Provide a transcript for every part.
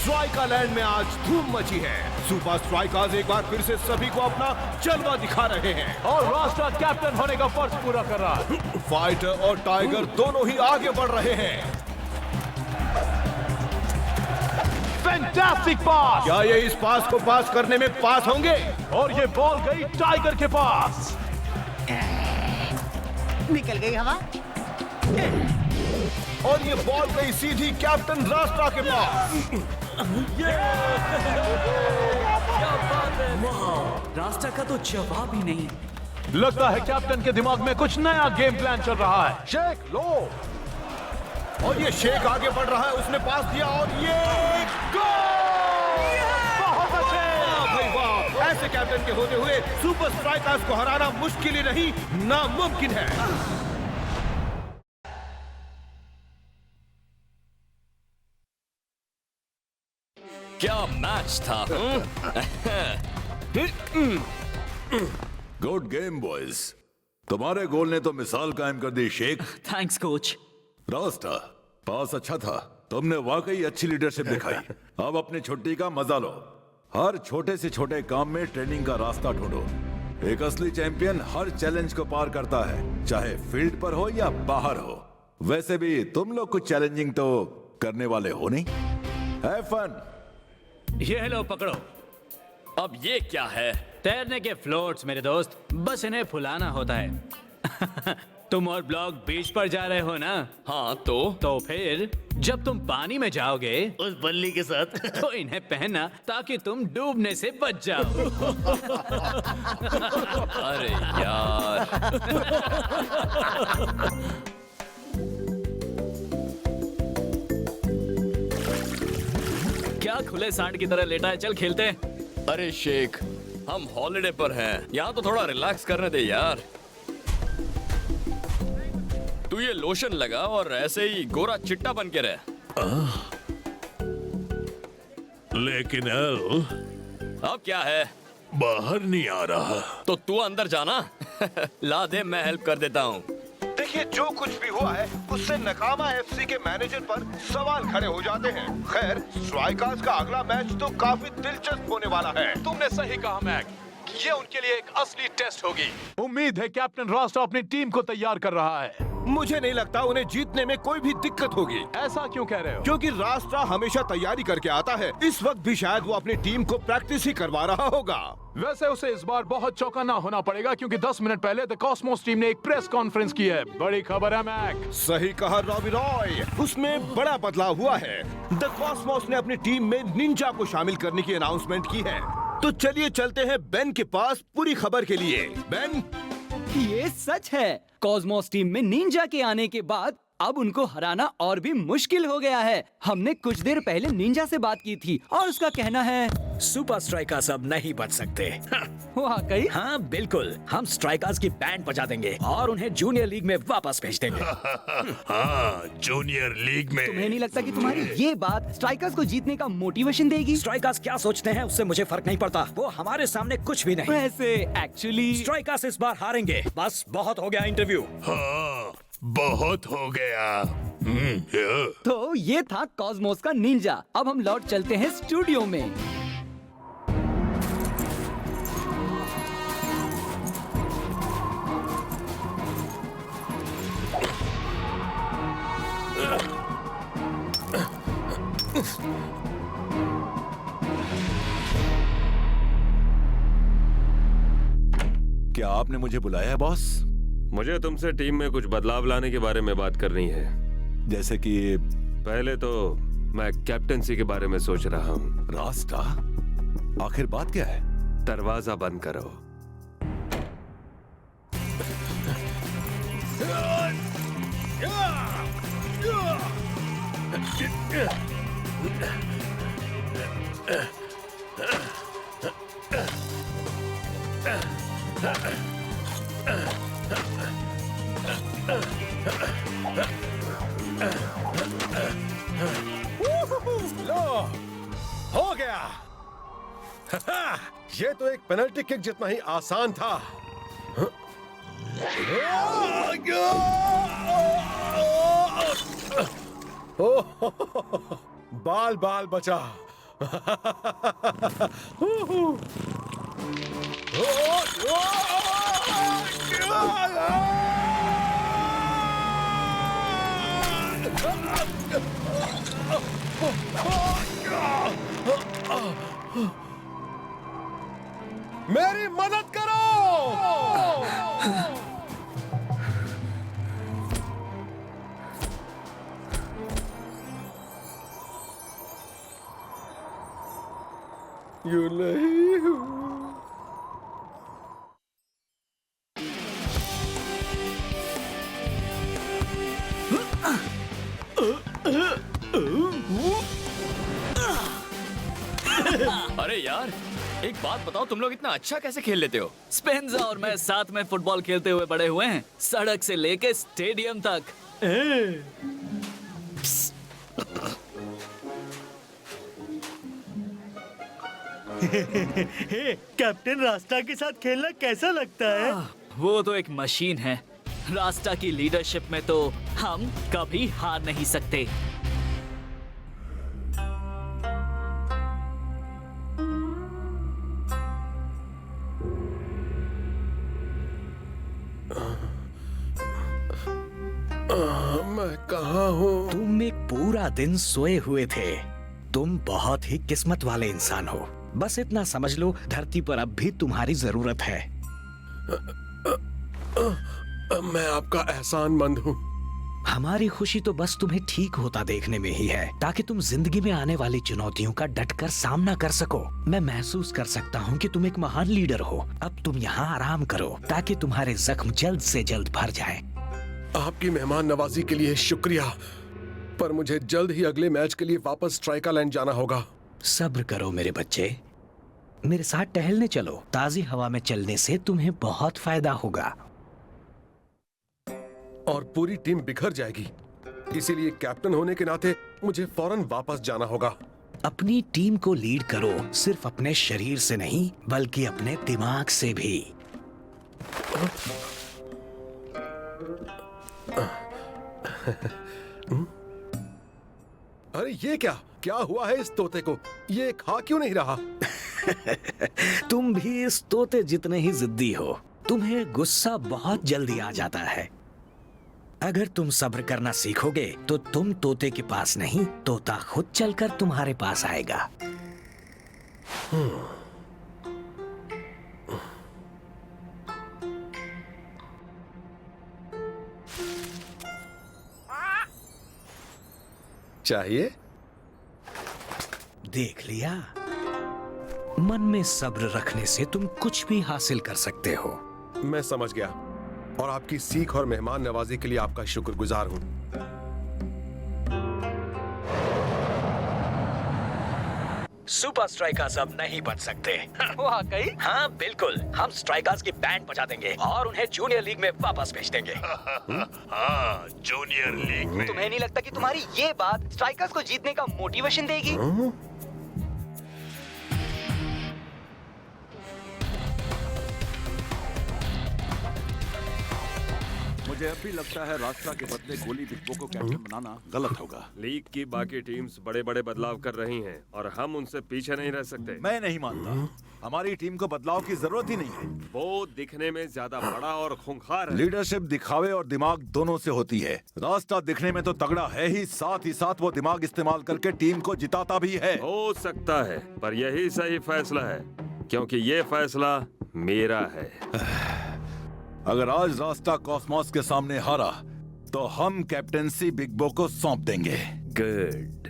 स्ट्राइका land में आज धूम मची है। सुपर स्ट्राइकर्स एक बार फिर से सभी को अपना जलवा दिखा रहे हैं और रास्ता कैप्टन होने का फर्ज पूरा कर रहा है। फाइटर और टाइगर दोनों ही आगे बढ़ रहे हैं। फैंटास्टिक पास। क्या ये इस पास को पास करने में पास होंगे? और ये बॉल गई टाइगर के पास। निकल गई हवा। और ये बॉल गई सीधी कैप्टन रास्ता के पास। रास्ता का तो जवाब ही नहीं। लगता है कैप्टन के दिमाग में कुछ नया गेम प्लान चल रहा है। शेक लो। और ये शेख आगे बढ़ रहा है, उसने पास दिया और ये गोल! बहुत अच्छे। भाई वाह! ऐसे कैप्टन के होते हुए सुपर स्ट्राइकर्स को हराना मुश्किल ही नहीं, नामुमकिन है। क्या मैच था। Good game boys. तुम्हारे गोल ने तो मिसाल कायम कर दी शेख। Thanks coach. रास्ता पास अच्छा था, तुमने वाकई अच्छी लीडरशिप दिखाई। अब अपनी छुट्टी का मजा लो। हर छोटे से छोटे काम में ट्रेनिंग का रास्ता ढूंढो। एक असली चैंपियन हर चैलेंज को पार करता है, चाहे फील्ड पर हो या बाहर हो। वैसे भी तुम लोग कुछ चैलेंजिंग तो करने वाले हो नहीं। Have fun. ये लो पकड़ो। अब ये क्या है? तैरने के फ्लोट्स मेरे दोस्त, बस इन्हें फुलाना होता है। तुम और ब्लॉक बीच पर जा रहे हो ना? हाँ तो फिर जब तुम पानी में जाओगे उस बल्ली के साथ तो इन्हें पहनना ताकि तुम डूबने से बच जाओ। अरे यार। क्या खुले सांड की तरह लेटा है? चल खेलते हैं। अरे शेख, हम हॉलिडे पर हैं, यहाँ तो थोड़ा रिलैक्स करने दे यार। तू ये लोशन लगा और ऐसे ही गोरा चिट्टा बन के रह। लेकिन एल अब क्या है? बाहर नहीं आ रहा। तो तू अंदर जाना। ला दे, मैं हेल्प कर देता हूँ। देखिए, जो कुछ भी हुआ है उससे नकामा एफसी के मैनेजर पर सवाल खड़े हो जाते हैं। खैर, स्ट्राइकर्स का अगला मैच तो काफी दिलचस्प होने वाला है। तुमने सही कहा मैक, ये उनके लिए एक असली टेस्ट होगी। उम्मीद है कैप्टन रास्ता अपनी टीम को तैयार कर रहा है। मुझे नहीं लगता उन्हें जीतने में कोई भी दिक्कत होगी। ऐसा क्यों कह रहे हो? क्योंकि रास्ता हमेशा तैयारी करके आता है। इस वक्त भी शायद वो अपनी टीम को प्रैक्टिस ही करवा रहा होगा। वैसे उसे इस बार बहुत चौकन्ना होना पड़ेगा क्योंकि 10 मिनट पहले द कॉस्मोस टीम ने एक प्रेस कॉन्फ्रेंस की है। बड़ी खबर है मैक। सही कहा रॉबी रॉय, उसमें बड़ा बदलाव हुआ है। द कॉस्मोस ने अपनी टीम में निंजा को शामिल करने की अनाउंसमेंट की है। तो चलिए चलते हैं बेन के पास पूरी खबर के लिए। बेन, ये सच है। कॉस्मोस टीम में निंजा के आने के बाद अब उनको हराना और भी मुश्किल हो गया है। हमने कुछ देर पहले निंजा से बात की थी और उसका कहना है सुपर स्ट्राइकर्स अब नहीं बच सकते। वाकई? हाँ बिल्कुल, हम स्ट्राइकर्स की बैंड बजा देंगे और उन्हें जूनियर लीग में वापस भेज देंगे। हाँ, जूनियर लीग में। तुम्हें नहीं लगता कि तुम्हारी ये बात स्ट्राइकर्स को जीतने का मोटिवेशन देगी? स्ट्राइकर्स क्या सोचते हैं उससे मुझे फर्क नहीं पड़ता, वो हमारे सामने कुछ भी नहीं। वैसे एक्चुअली स्ट्राइकर्स इस बार हारेंगे। बस बहुत हो गया इंटरव्यू। हाँ, बहुत हो गया। तो ये था कॉस्मोस का निंजा। अब हम लौट चलते हैं स्टूडियो में। क्या आपने मुझे बुलाया है बॉस? मुझे तुमसे टीम में कुछ बदलाव लाने के बारे में बात करनी है। जैसे कि? पहले तो मैं कैप्टनसी के बारे में सोच रहा हूँ। रास्ता, आखिर बात क्या है? दरवाजा बंद करो। लो, हो गया। ये तो एक पेनल्टी किक जितना ही आसान था। बाल बाल बचा। मेरी मदद करो। यूं नहीं हूं। अरे यार, एक बात बताओ, तुम लोग इतना अच्छा कैसे खेल लेते हो? स्पेंजा और मैं साथ में फुटबॉल खेलते हुए बड़े हुए हैं, सड़क से लेके स्टेडियम तक। कैप्टन रास्ता के साथ खेलना कैसा लगता है? वो तो एक मशीन है। रास्ता की लीडरशिप में तो हम कभी हार नहीं सकते। मैं कहाँ हूँ? तुम एक पूरा दिन सोए हुए थे। तुम बहुत ही किस्मत वाले इंसान हो। बस इतना समझ लो, धरती पर अब भी तुम्हारी जरूरत है। मैं आपका एहसानमंद हूँ। हमारी खुशी तो बस तुम्हें ठीक होता देखने में ही है, ताकि तुम जिंदगी में आने वाली चुनौतियों का डटकर सामना कर सको। मैं महसूस कर सकता हूँ कि तुम एक महान लीडर हो। अब तुम यहाँ आराम करो, ताकि तुम्हारे जख्म जल्द से जल्द भर जाएं। आपकी मेहमान नवाजी के लिए शुक्रिया, पर मुझे जल्द ही अगले मैच के लिए वापस स्ट्राइकालैंड जाना होगा। सब्र करो मेरे बच्चे, मेरे साथ टहलने चलो। ताजी हवा में चलने से तुम्हें बहुत फायदा होगा। और पूरी टीम बिखर जाएगी, इसीलिए कैप्टन होने के नाते मुझे फौरन वापस जाना होगा। अपनी टीम को लीड करो, सिर्फ अपने शरीर से नहीं, बल्कि अपने दिमाग से भी। अरे ये क्या हुआ है इस तोते को? ये खा क्यों नहीं रहा? तुम भी इस तोते जितने ही जिद्दी हो। तुम्हें गुस्सा बहुत जल्दी आ जाता है। अगर तुम सब्र करना सीखोगे तो तुम तोते के पास नहीं, तोता खुद चलकर तुम्हारे पास आएगा। चाहिए? देख लिया, मन में सब्र रखने से तुम कुछ भी हासिल कर सकते हो। मैं समझ गया, और आपकी सीख और मेहमान नवाजी के लिए आपका शुक्रगुजार हूं। सुपर स्ट्राइकर्स अब नहीं बन सकते। वाकई? हाँ बिल्कुल, हम स्ट्राइकर्स की बैंड बजा देंगे और उन्हें जूनियर लीग में वापस भेज देंगे। हाँ, जूनियर लीग में। तुम्हें नहीं लगता कि तुम्हारी ये बात स्ट्राइकर्स को जीतने का मोटिवेशन देगी? मुझे अब भी लगता है रास्ता के बदले गोली बिग्बो को कैप्टन बनाना गलत होगा। लीग की बाकी टीम्स बड़े बड़े बदलाव कर रही हैं और हम उनसे पीछे नहीं रह सकते। मैं नहीं मानता, हमारी टीम को बदलाव की जरूरत ही नहीं है। वो दिखने में ज्यादा बड़ा और खूंखार है। लीडरशिप दिखावे और दिमाग दोनों से होती है। रास्ता दिखने में तो तगड़ा है ही साथ वो दिमाग इस्तेमाल करके टीम को जिताता भी है। हो सकता है, पर यही सही फैसला है, क्योंकि ये फैसला मेरा है। अगर आज रास्ता कॉस्मोस के सामने हारा तो हम कैप्टेंसी बिग्बो को सौंप देंगे। गुड।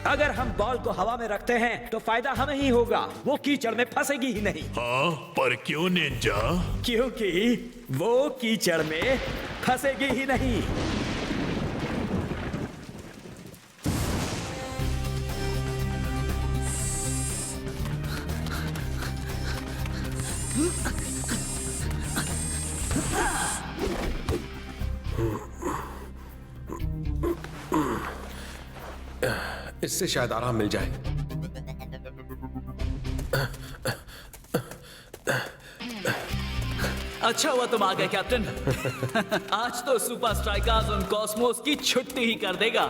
अगर हम बॉल को हवा में रखते हैं तो फायदा हमें ही होगा, वो कीचड़ में फंसेगी ही नहीं। हाँ, पर क्यों निंजा? क्योंकि वो कीचड़ में फंसेगी ही नहीं। इससे शायद आराम मिल जाए। अच्छा हुआ तुम आ गए कैप्टन। आज तो सुपर स्ट्राइकर्स उन कॉस्मोस की छुट्टी ही कर देगा।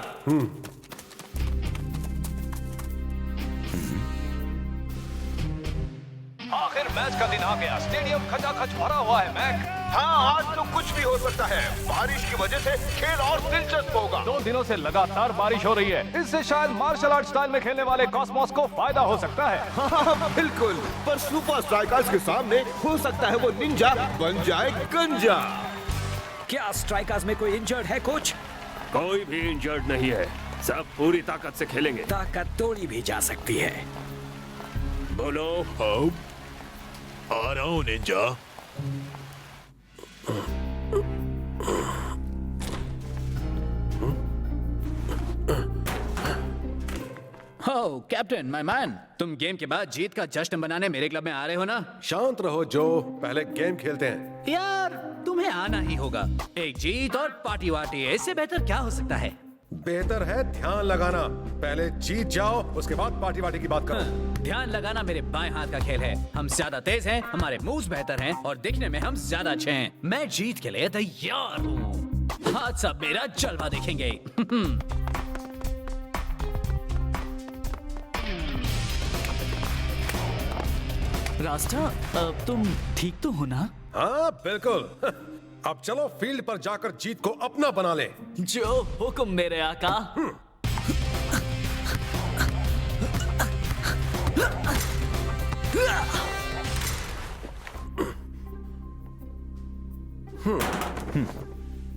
आखिर मैच का दिन आ गया। स्टेडियम खचाखच भरा हुआ है मैक। हाँ, आज तो कुछ भी हो सकता है। बारिश की वजह से खेल और दिलचस्प होगा। 2 दिनों से लगातार बारिश हो रही है। इससे शायद मार्शल आर्ट स्टाइल में खेलने वाले कॉस्मोस को फायदा हो सकता है। हाँ, बिल्कुल। पर सुपर स्ट्राइकर्स के सामने हो सकता है वो निंजा बन जाए गंजा। क्या स्ट्राइकर्स में कोई इंजर्ड है कोच? कोई भी इंजर्ड नहीं है, सब पूरी ताकत से खेलेंगे। ताकत तोड़ी भी जा सकती है। बोलो। आ रहा हूँ निंजा। हो कैप्टन माय मैन, तुम गेम के बाद जीत का जश्न मनाने मेरे क्लब में आ रहे हो ना? शांत रहो जो, पहले गेम खेलते हैं। यार तुम्हें आना ही होगा। एक जीत और पार्टी वार्टी, इससे बेहतर क्या हो सकता है? बेहतर है ध्यान लगाना। पहले जीत जाओ, उसके बाद पार्टी वार्टी की बात करो। ध्यान लगाना मेरे बाएं हाथ का खेल है। हम ज्यादा तेज हैं, हमारे मूव्स बेहतर हैं और दिखने में हम ज्यादा अच्छे हैं। मैं जीत के लिए तैयार हूँ। आज सब मेरा जलवा देखेंगे। रास्ता, अब तुम ठीक तो हो ना? हाँ बिल्कुल। अब चलो फील्ड पर जाकर जीत को अपना बना ले। जो हुक्म मेरे आका।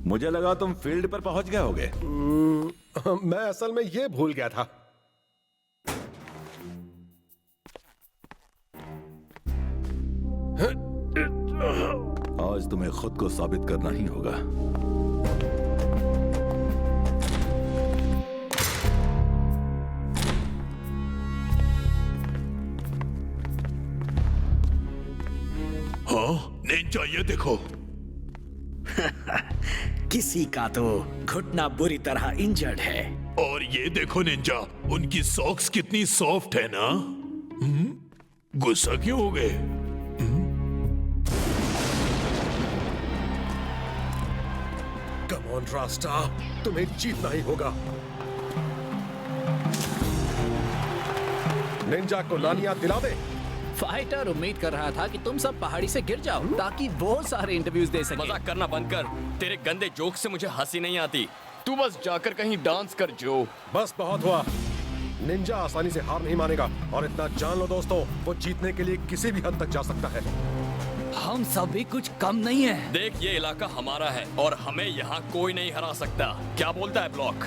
मुझे लगा तुम फील्ड पर पहुंच गए होगे। मैं असल में ये भूल गया था। आज तुम्हें खुद को साबित करना ही होगा। हाँ निंजा, ये देखो। किसी का तो घुटना बुरी तरह इंजर्ड है। और ये देखो निंजा, उनकी सॉक्स कितनी सॉफ्ट है ना। गुस्सा क्यों हो गए? कम ऑन रास्ता, तुम्हें जीतना ही होगा। निंजा को लानिया दिला दे। फाइटर उम्मीद कर रहा था कि तुम सब पहाड़ी से गिर जाओ ताकि वो सारे इंटरव्यूज दे सके। मजाक करना बंद कर। तेरे गंदे जोक से मुझे हंसी नहीं आती। तू बस जाकर कहीं डांस कर जो। बस बहुत हुआ। निंजा आसानी से हार नहीं मानेगा और इतना जान लो दोस्तों, वो जीतने के लिए किसी भी हद तक जा सकता है। हम सब भी कुछ कम नहीं है। देख, ये इलाका हमारा है और हमें यहाँ कोई नहीं हरा सकता। क्या बोलता है ब्लॉक?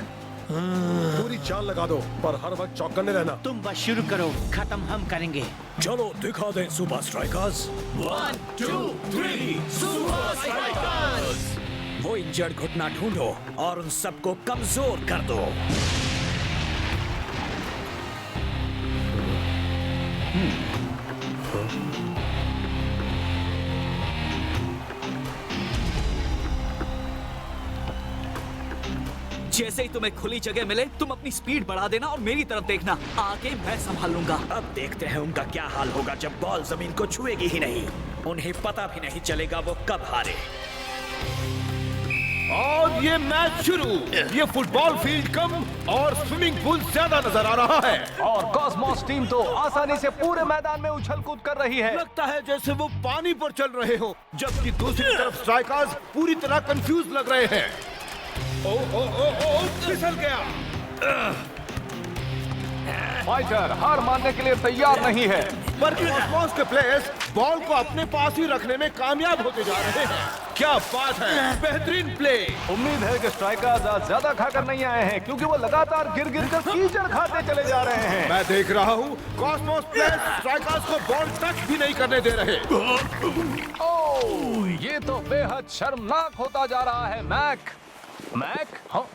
पूरी जान लगा दो, पर हर वक्त चौकन्ने रहना। तुम बस शुरू करो, खत्म हम करेंगे। चलो दिखा दें सुपर स्ट्राइकर्स। 1 2 3 super strikers. वो इंजर्ड घुटना ढूंढो और उन सबको कमजोर कर दो। जैसे ही तुम्हें खुली जगह मिले तुम अपनी स्पीड बढ़ा देना और मेरी तरफ देखना। आगे मैं संभाल लूंगा। अब देखते हैं उनका क्या हाल होगा जब बॉल जमीन को छुएगी ही नहीं। उन्हें पता भी नहीं चलेगा वो कब हारे। और ये मैच शुरू। ये फुटबॉल फील्ड कम और स्विमिंग पूल ज्यादा नजर आ रहा है। और कॉस्मोस टीम तो आसानी से पूरे मैदान में उछल कूद कर रही है। लगता है जैसे वो पानी पर चल रहे हो, जबकि दूसरी तरफ स्ट्राइकर्स पूरी तरह कंफ्यूज लग रहे हैं। ओ ओ ओ ओ, फिसल गया। फाइटर हार मानने के लिए तैयार नहीं है। पर कॉस्मोस के प्लेयर्स बॉल को अपने पास ही रखने में कामयाब होते जा रहे हैं। क्या बात है, बेहतरीन प्ले। उम्मीद है कि स्ट्राइकर्स आज ज्यादा खाकर नहीं आए हैं, क्योंकि वो लगातार गिर गिर कर कीचड़ खाते चले जा रहे हैं। मैं देख रहा हूँ कॉस्मोस प्लेयर्स स्ट्राइकर्स को बॉल टच भी नहीं करने दे रहे। ओह, ये तो बेहद शर्मनाक होता जा रहा है। मैक हाँ?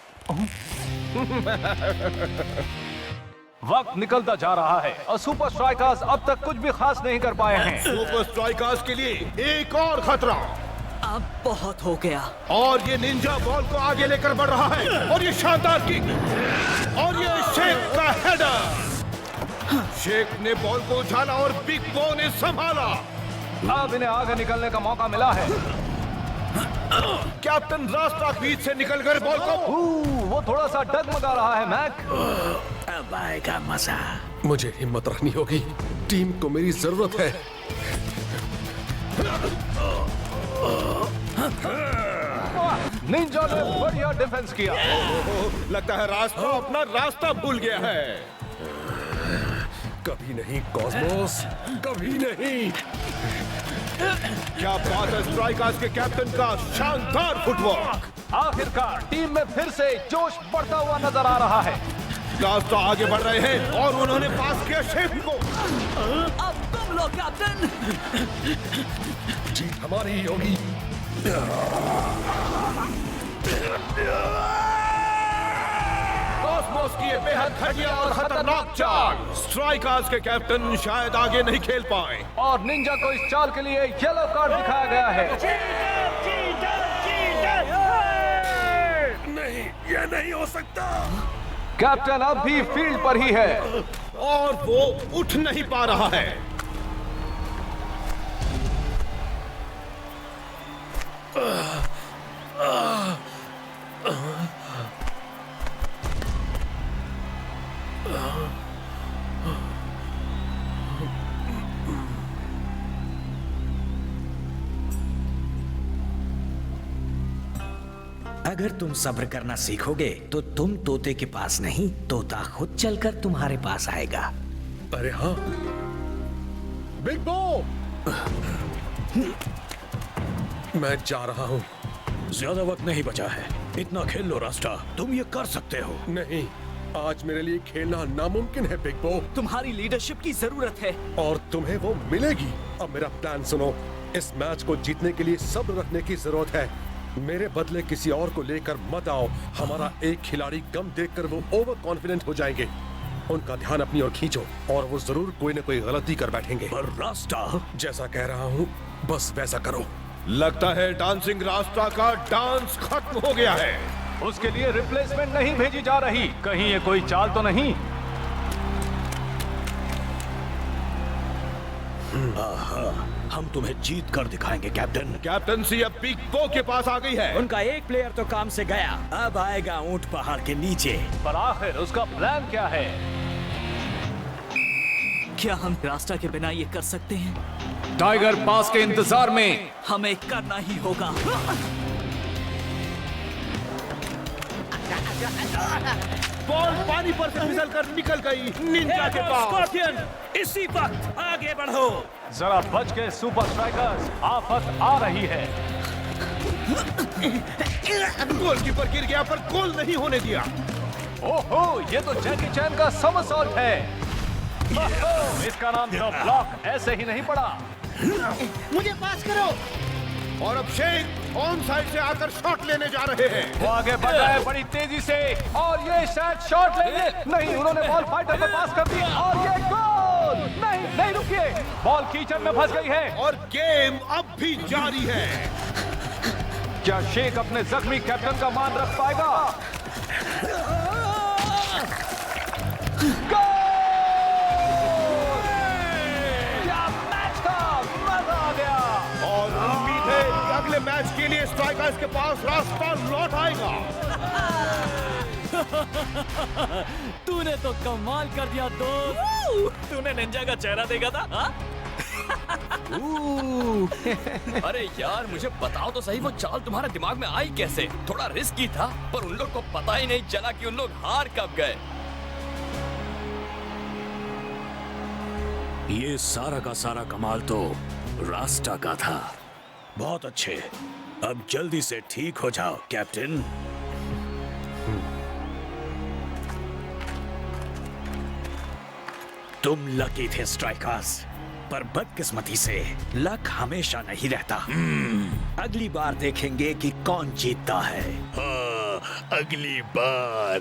वक्त निकलता जा रहा है और सुपर स्ट्राइकर्स अब तक कुछ भी खास नहीं कर पाए हैं। सुपर स्ट्राइकर्स के लिए एक और खतरा। अब बहुत हो गया। और ये निंजा बॉल को आगे लेकर बढ़ रहा है और ये शानदार किक और ये शेख का हेडर। शेख ने बॉल को उछाला और बिग बो ने संभाला। अब इन्हें आगे निकलने का मौका मिला है। कैप्टन रास्ता बीच से निकलकर बॉल को वो थोड़ा सा डगमगा रहा है मैक। अब आएगा मजा। मुझे हिम्मत रखनी होगी, टीम को मेरी जरूरत है। निंजा ने बढ़िया डिफेंस किया। लगता है रास्ता अपना रास्ता भूल गया है। कभी नहीं कॉस्मोस, कभी नहीं। क्या बात है स्ट्राइकर्स के कैप्टन का शानदार फुटवर्क। आखिरकार टीम में फिर से जोश बढ़ता हुआ नजर आ रहा है। रास्ता आगे बढ़ रहे हैं और उन्होंने पास किया शेफी को। अब तुम लोग कैप्टन। जीत हमारी ही होगी। कॉस्मोस की ये बेहद घटिया और खतरनाक चाल। स्ट्राइकर्स के कैप्टन शायद आगे नहीं खेल पाए और निंजा को इस चाल के लिए येलो कार्ड दिखाया गया है। नहीं, यह नहीं हो सकता। कैप्टन अब भी फील्ड पर ही है और वो उठ नहीं पा रहा है। अगर तुम सब्र करना सीखोगे तो तुम तोते के पास नहीं, तोता खुद चलकर तुम्हारे पास आएगा। अरे हाँ, बिग बो, मैं जा रहा हूँ। ज्यादा वक्त नहीं बचा है, इतना खेल लो रास्ता, तुम ये कर सकते हो। नहीं, आज मेरे लिए खेलना नामुमकिन है बिग बो। तुम्हारी लीडरशिप की जरूरत है और तुम्हें वो मिलेगी। अब मेरा प्लान सुनो, इस मैच को जीतने के लिए सब्र रखने की जरूरत है। मेरे बदले किसी और को लेकर मत आओ। हमारा एक खिलाड़ी कम देखकर वो ओवर कॉन्फिडेंट हो जाएंगे। उनका ध्यान अपनी ओर खींचो और वो जरूर कोई न कोई गलती कर बैठेंगे। पर रास्ता, जैसा कह रहा हूँ बस वैसा करो। लगता है डांसिंग रास्ता का डांस खत्म हो गया है। उसके लिए रिप्लेसमेंट नहीं भेजी जा रही। कहीं ये कोई चाल तो नहीं? हम तुम्हें जीत कर दिखाएंगे कैप्टन। कैप्टनसी अब बिग बो के पास आ गई है। उनका एक प्लेयर तो काम से गया, अब आएगा ऊंट पहाड़ के नीचे। पर आखिर उसका प्लान क्या है? क्या हम रास्ता के बिना ये कर सकते हैं? टाइगर पास के इंतजार में हमें करना ही होगा। बॉल पानी पर से फिसलकर निकल गई निंजा के पास। इसी वक्त आगे बढ़ो। जरा बच के सुपर स्ट्राइकर्स, आफत आ रही है। गोलकीपर गिर गया पर गोल नहीं होने दिया। ओहो, ये तो जैकी चैन का समरसॉल्ट है। ओहो, इसका नाम तो ब्लॉक ऐसे ही नहीं पड़ा। मुझे पास करो। और अब शेख ऑन साइड से आकर शॉट लेने जा रहे हैं। वो आगे बढ़ रहा है बड़ी तेजी से और ये शायद शॉट लेंगे। नहीं, उन्होंने बॉल फाइटर को पास कर दी और ये गोल। नहीं नहीं, रुकिए, बॉल कीचड़ में फंस गई है और गेम अब भी जारी है। क्या शेख अपने जख्मी कैप्टन का मान रख पाएगा? गोल! क्या मैच था, मजा आ गया। और उम्मीद है कि अगले मैच के लिए स्ट्राइकर्स के पास रास्ता लौट आएगा। तूने तो कमाल कर दिया दोस्त। तूने निंजा का चेहरा देखा था? हाँ? अरे यार, मुझे बताओ तो सही, वो चाल तुम्हारे दिमाग में आई कैसे? थोड़ा रिस्की था, पर उन लोग को पता ही नहीं चला कि उन लोग हार कब गए। ये सारा का सारा कमाल तो रास्ता का था। बहुत अच्छे, अब जल्दी से ठीक हो जाओ कैप्टन। तुम लकी थे स्ट्राइकर्स, पर बदकिस्मती से लक हमेशा नहीं रहता। अगली बार देखेंगे कि कौन जीतता है। हाँ, अगली बार।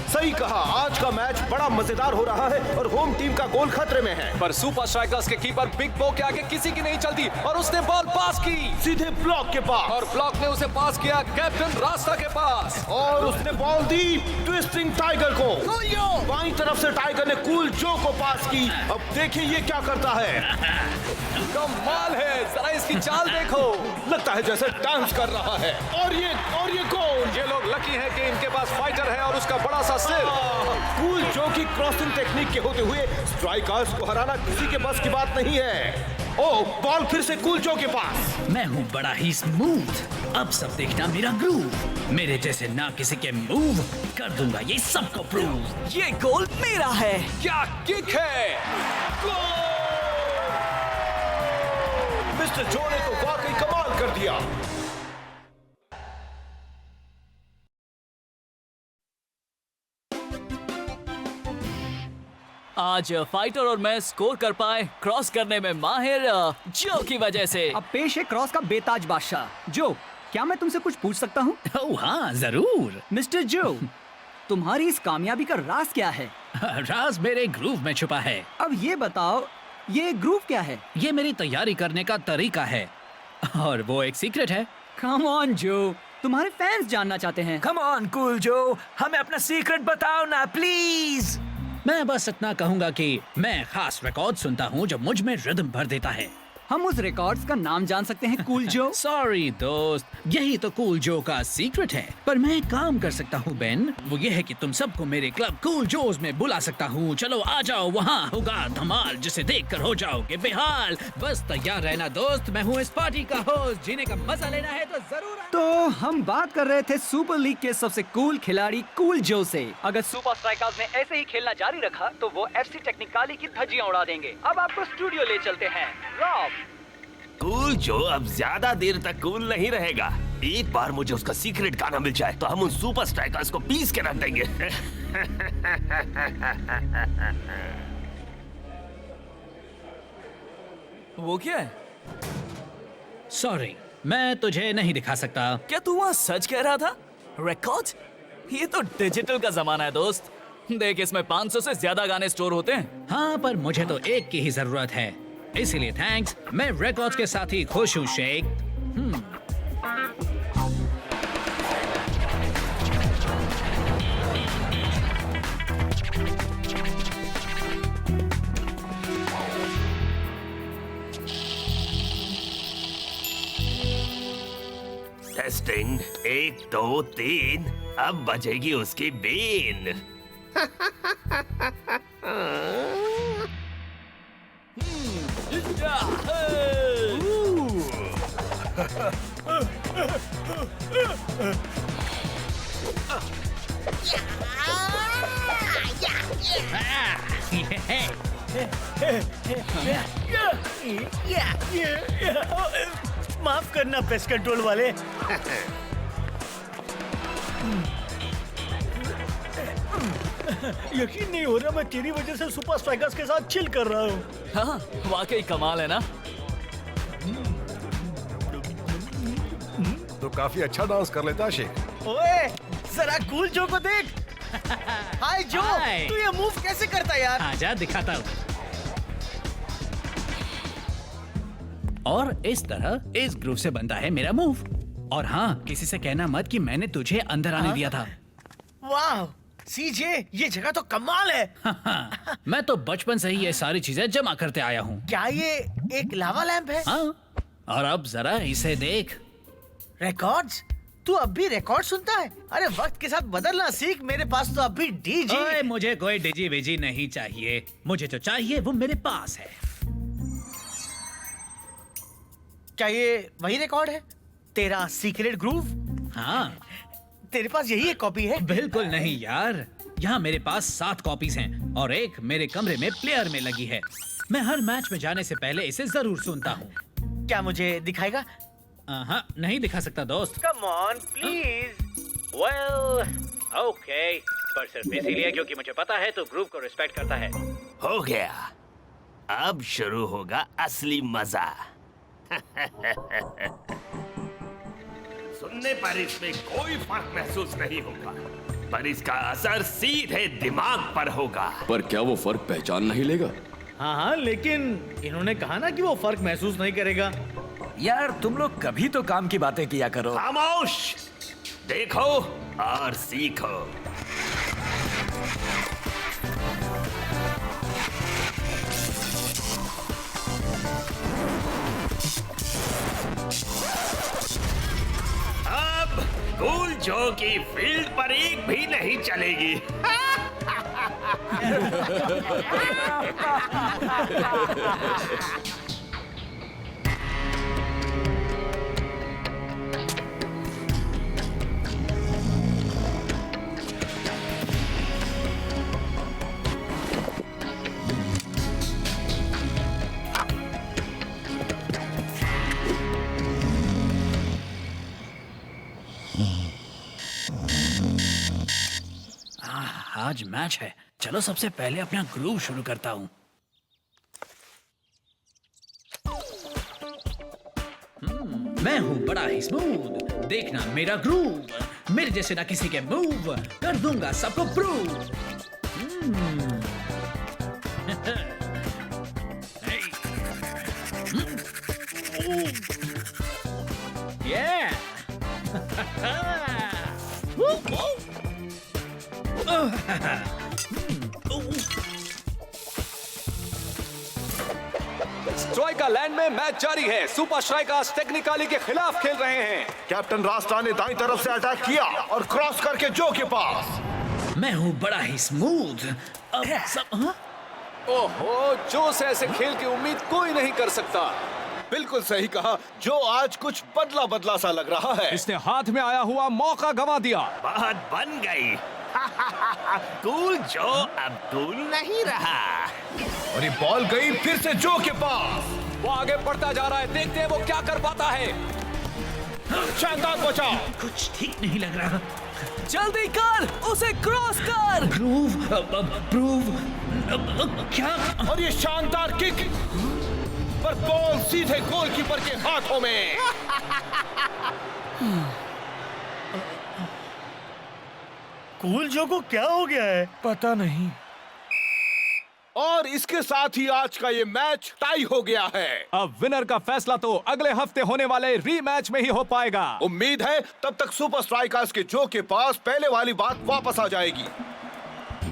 सही सही कहा, आज का मैच बड़ा मजेदार हो रहा है और होम टीम का गोल खतरे में है। पर सुपर स्ट्राइकर्स के कीपर बिग बो के आगे किसी की नहीं चलती और उसने बॉल पास की सीधे ब्लॉक के पास, और ब्लॉक ने उसे पास किया कैप्टन रास्ता के पास, और उसने बॉल दी ट्विस्टिंग टाइगर को। बाईं तरफ से टाइगर ने कूल जो को पास की। अब देखिए ये क्या करता है। कमाल है, जरा इसकी चाल देखो। लगता है जैसे डांस कर रहा है। और ये गोल। ये लोग लकी हैं कि इनके पास फाइटर है और उसका बड़ा सा सिर। कूल जो की क्रॉसिंग टेक्निक के होते हुए स्ट्राइकर्स को हराना किसी के बस की बात नहीं है। ओह, बॉल फिर से कूल जो के पास। मैं हूँ बड़ा ही स्मूथ, अब सब देखना मेरा ग्रूव। मेरे जैसे ना किसी के मूव कर दूंगा ये सबको प्रूव। ये गोल मेरा है। क्या किक है। मिस्टर जो ने तो वाकई कमाल कर दिया। आज फाइटर और मैं स्कोर कर पाए क्रॉस करने में माहिर जो की वजह से। अब पेश है क्रॉस का बेताज बादशाह। जो, क्या मैं तुमसे कुछ पूछ सकता हूँ? ओह हाँ जरूर। मिस्टर जो, तुम्हारी इस कामयाबी का राज क्या है? राज मेरे ग्रूव में छुपा है। अब ये बताओ, ये ग्रूव क्या है? ये मेरी तैयारी करने का तरीका है और वो एक सीक्रेट है। कम ऑन जो, तुम्हारे फैंस जानना चाहते हैं। कम ऑन कूल जो, हमें अपना सीक्रेट बताओ ना प्लीज। मैं बस इतना कहूंगा कि मैं खास रिकॉर्ड सुनता हूँ जो मुझ में रिदम भर देता है। हम उस रिकॉर्ड्स का नाम जान सकते हैं कूल जो? सॉरी दोस्त, यही तो कूल जो का सीक्रेट है। पर मैं एक काम कर सकता हूँ बेन, वो ये है कि तुम सबको मेरे क्लब कूल जोज में बुला सकता हूँ। चलो आ जाओ, वहाँ होगा धमाल जिसे देखकर हो जाओगे बेहाल। बस तैयार रहना दोस्त, मैं हूँ इस पार्टी का होस्ट। जीने का मजा लेना है तो जरूर। तो हम बात कर रहे थे सुपर लीग के सबसे कूल खिलाड़ी कूल जो से। अगर सुपर स्ट्राइकर्स ने ऐसे ही खेलना जारी रखा तो वो एफसी टेक्निकाली की धज्जियां उड़ा देंगे। अब आपको स्टूडियो ले चलते हैं। रॉब, कूल जो अब ज्यादा देर तक कूल नहीं रहेगा। एक बार मुझे उसका सीक्रेट गाना मिल जाए तो हम उन सुपर स्ट्राइकर्स को पीस के रख देंगे। वो क्या है? सॉरी, मैं तुझे नहीं दिखा सकता। क्या तू वहाँ सच कह रहा था? रिकॉर्ड? ये तो डिजिटल का जमाना है दोस्त। देख, इसमें 500 से ज्यादा गाने स्टोर होते हैं। हाँ, पर मुझे तो एक की ही जरूरत है, इसीलिए थैंक्स। मैं रिकॉर्ड्स के साथ ही खुश हूँ शेख। टेस्टिंग 1 2 3, अब बजेगी उसकी बीन। माफ करना पेस्ट कंट्रोल वाले। यकीन नहीं हो रहा, मैं तेरी वजह से सुपर स्ट्राइकर्स के साथ चिल कर रहा हूँ। हाँ, वाकई कमाल है ना। तो काफी अच्छा डांस कर लेता है शेख। ओए, जरा कूल जो को देख। हाय जो, हाय। तू ये मूव कैसे करता है यार? आजा दिखाता हूँ। और इस तरह इस ग्रुप से बनता है मेरा मूव। और हाँ, किसी से कहना मत कि मैंने तुझे अंदर आने दिया था। वाह सीजे, ये जगह तो कमाल है। मैं तो बचपन से ही ये सारी चीजें जमा करते आया हूँ। क्या ये एक लावा लैंप है? हाँ, और अब जरा इसे देख। रिकॉर्ड्स? तू अब भी रिकॉर्ड सुनता है? अरे वक्त के साथ बदलना सीख, मेरे पास तो अब भी डीजी। ओए, मुझे कोई डीजी वीजी नहीं चाहिए, मुझे जो चाहिए वो मेरे पास है। क्या ये वही रिकॉर्ड है? तेरा सीक्रेट ग्रूव? हाँ। तेरे पास यही एक कॉपी है? बिल्कुल नहीं यार, यहाँ मेरे पास 7 कॉपीज हैं और एक मेरे कमरे में प्लेयर में लगी है। मैं हर मैच में जाने से पहले इसे जरूर सुनता हूँ। क्या मुझे दिखाएगा? हाँ, नहीं दिखा सकता दोस्त। Come on please. Well, okay, पर सिर्फ इसीलिए क्योंकि मुझे पता है तो ग्रुप को रिस्पेक्ट करता है। हो गया, अब शुरू होगा असली मजा। सुनने पर इसमें कोई फर्क महसूस नहीं होगा। पर इसका असर सीधे दिमाग पर होगा। पर क्या वो फर्क पहचान नहीं लेगा? हाँ हाँ, लेकिन इन्होंने कहा ना कि वो फर्क महसूस नहीं करेगा। यार तुम लोग कभी तो काम की बातें किया करो। खामोश, देखो और सीखो। अब कूल जो की फील्ड पर एक भी नहीं चलेगी। आज मैच है, चलो सबसे पहले अपना ग्रूव शुरू करता हूँ। मैं हूँ बड़ा ही स्मूथ, देखना मेरा ग्रूव, मेरे जैसे ना किसी के मूव, कर दूंगा सबको प्रूव। स्ट्राइका लैंड में मैच जारी है। सुपर स्ट्राइकर्स टेक्निकली के खिलाफ खेल रहे हैं। कैप्टन रास्ता ने दाईं तरफ से अटैक किया और क्रॉस करके जो के पास। मैं हूँ बड़ा ही स्मूथ। अब सब ओहो, जो से ऐसे खेल की उम्मीद कोई नहीं कर सकता। बिल्कुल सही कहा, जो आज कुछ बदला बदला सा लग रहा है। इसने हाथ में आया हुआ मौका गंवा दिया। बात बन गई। कूल जो अब कूल नहीं रहा। और ये बॉल गई फिर से जो के पास। वो आगे बढ़ता जा रहा है, देखते हैं वो क्या कर पाता है। शानदार बचाव। कुछ ठीक नहीं लग रहा। जल्दी कर, उसे क्रॉस कर। ग्रूव, प्रूव, क्या? और ये शानदार किक, पर बॉल सीधे गोलकीपर के हाथों में। कूल जो को क्या हो गया है? पता नहीं। और इसके साथ ही आज का ये मैच टाई हो गया है। अब विनर का फैसला तो अगले हफ्ते होने वाले रीमैच में ही हो पाएगा। उम्मीद है तब तक सुपर स्ट्राइकर्स के जो के पास पहले वाली बात वापस आ जाएगी।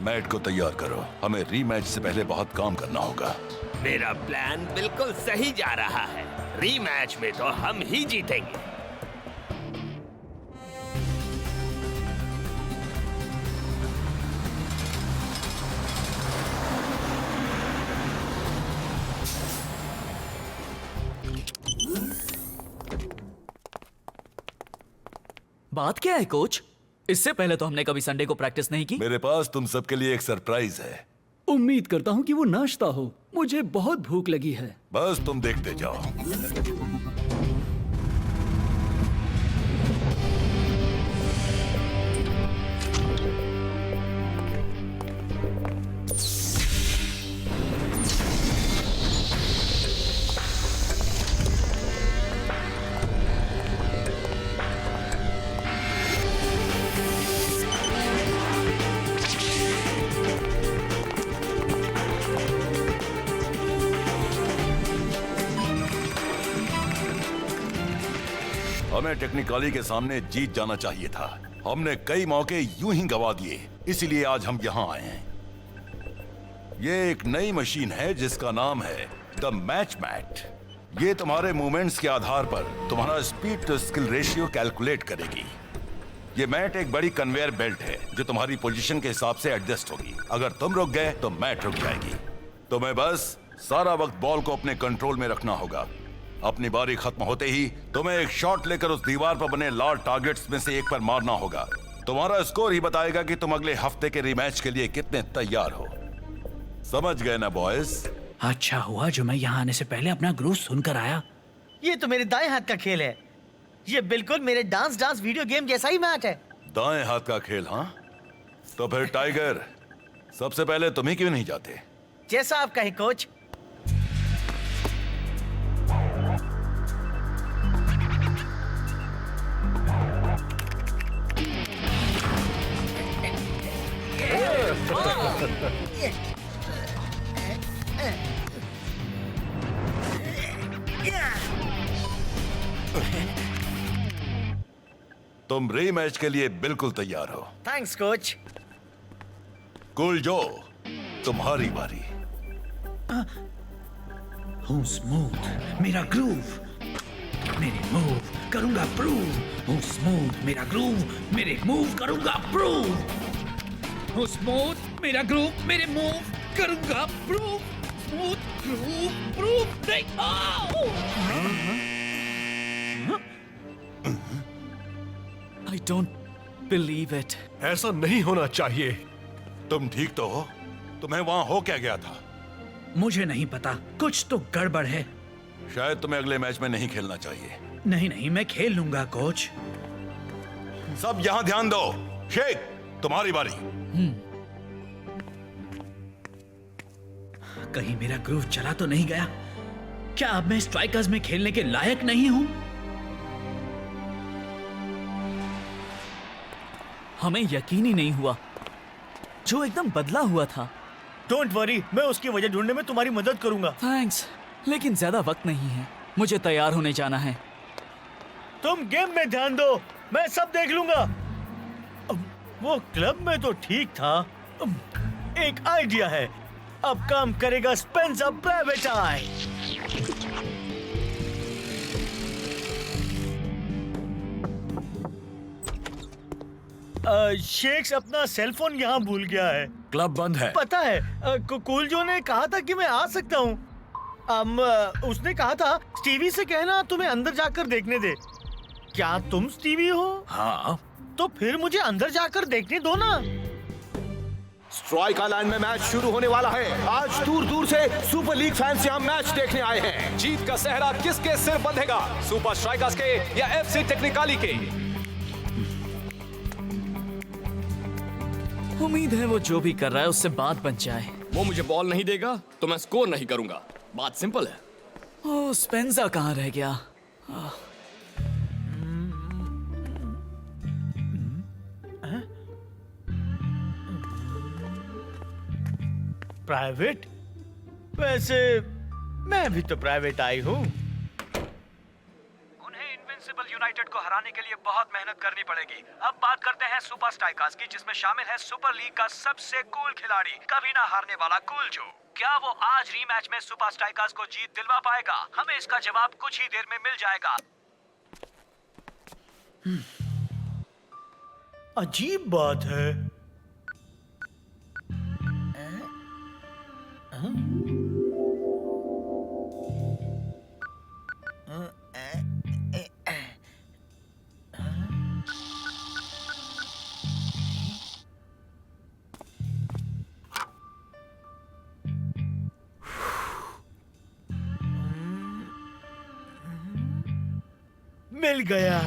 मैट को तैयार करो, हमें रीमैच से पहले बहुत काम करना होगा। मेरा प्लान बिल्कुल सही जा रहा है। रीमैच में तो हम ही जीतेंगे। बात क्या है कोच? इससे पहले तो हमने कभी संडे को प्रैक्टिस नहीं की। मेरे पास तुम सबके लिए एक सरप्राइज है। उम्मीद करता हूँ कि वो नाश्ता हो, मुझे बहुत भूख लगी है। बस तुम देखते जाओ। हमें टेक्निकली के सामने जीत जाना चाहिए था। हमने कई मौके यूं ही गवा दिए, इसीलिए आज हम यहाँ आए हैं। ये एक नई मशीन है जिसका नाम है द मैच मैट। ये तुम्हारे मूवमेंट्स के आधार पर तुम्हारा speed to skill ratio calculate करेगी। ये मैट एक बड़ी कन्वेयर बेल्ट है जो तुम्हारी पोजीशन के हिसाब से एडजस्ट होगी। अगर तुम रुक गए तो मैट रुक जाएगी। तुम्हें बस सारा वक्त बॉल को अपने कंट्रोल में रखना होगा। अपनी बारी खत्म होते ही तुम्हें एक शॉट लेकर उस दीवार पर बने लाल टारगेट्स में से एक पर मारना होगा। तुम्हारा स्कोर ही बताएगा कि तुम अगले हफ्ते के रीमैच के लिए कितने तैयार हो। समझ गए ना बॉयज? अच्छा हुआ जो मैं यहाँ आने से पहले अपना ग्रूव सुनकर आया। ये तो मेरे दाएं हाथ का खेल है। ये बिल्कुल मेरे डांस वीडियो गेम जैसा ही मैच है। दाएं हाथ का खेल? हाँ, तो फिर टाइगर सबसे पहले तुम ही क्यों नहीं जाते? जैसा आप कहे कोच। तुम रीमैच के लिए बिल्कुल तैयार हो। Thanks coach. कूल जो, तुम्हारी बारी। हूँ स्मूथ मेरा ग्रूव, मेरे मूव करूंगा प्रूव। हूँ स्मूथ मेरा ग्रूव, मेरे मूव करूंगा प्रूव। हूँ स्मूथ मेरा ग्रूव, मेरे मूव करूंगा प्रूव। स्मूथ ग्रूव प्रूव नहीं। I don't believe it. ऐसा नहीं होना चाहिए। तुम ठीक तो हो? तुम्हें वहां हो क्या गया था? मुझे नहीं पता, कुछ तो गड़बड़ है। शायद तुम्हें अगले मैच में नहीं खेलना चाहिए। नहीं नहीं, मैं खेल लूंगा कोच। सब यहाँ ध्यान दो। शेख, तुम्हारी बारी। कहीं मेरा ग्रूव चला तो नहीं गया? क्या अब मैं स्ट्राइकर्स में खेलने के लायक नहीं हूं? हमें यकीन ही नहीं हुआ, जो एकदम बदला हुआ था। डोंट वरी, मैं उसकी वजह ढूंढने में तुम्हारी मदद करूंगा। थैंक्स, लेकिन ज्यादा वक्त नहीं है, मुझे तैयार होने जाना है। तुम गेम में ध्यान दो, मैं सब देख लूंगा। वो क्लब में तो ठीक था। एक आइडिया है, अब काम करेगा स्पेंसर प्राइवेट आई। शेक्स अपना सेलफोन यहाँ भूल गया है। क्लब बंद है। पता है, कूल जो ने कहा था कि मैं आ सकता हूँ। उसने कहा था स्टीवी से कहना तुम्हें अंदर जाकर देखने दे। क्या तुम स्टीवी हो? हाँ। तो फिर मुझे अंदर जाकर देखने दो ना। स्ट्राइक आइलैंड में मैच शुरू होने वाला है। आज दूर दूर से सुपर लीग फैंस यहाँ मैच देखने आए हैं। जीत का सहरा किसके सिर बंधेगा, सुपर स्ट्राइकर्स के या एफसी टेक्निकाली के? उम्मीद है वो जो भी कर रहा है उससे बात बन जाए। वो मुझे बॉल नहीं देगा तो मैं स्कोर नहीं करूंगा। बात सिंपल है। ओह, स्पेंसर कहाँ रह गया? प्राइवेट? वैसे मैं भी तो प्राइवेट आई हूँ। उन्हें इनविंसिबल यूनाइटेड को हराने के लिए बहुत मेहनत करनी पड़ेगी। अब बात करते हैं सुपर स्ट्राइकर्स की, जिसमें शामिल है सुपर लीग का सबसे कूल खिलाड़ी, कभी ना हारने वाला कूल जो। क्या वो आज रीमैच में सुपर स्ट्राइकर्स को जीत दिलवा पाएगा? हमें इसका जवाब कुछ ही देर में मिल जाएगा। अजीब बात है। मिल गया।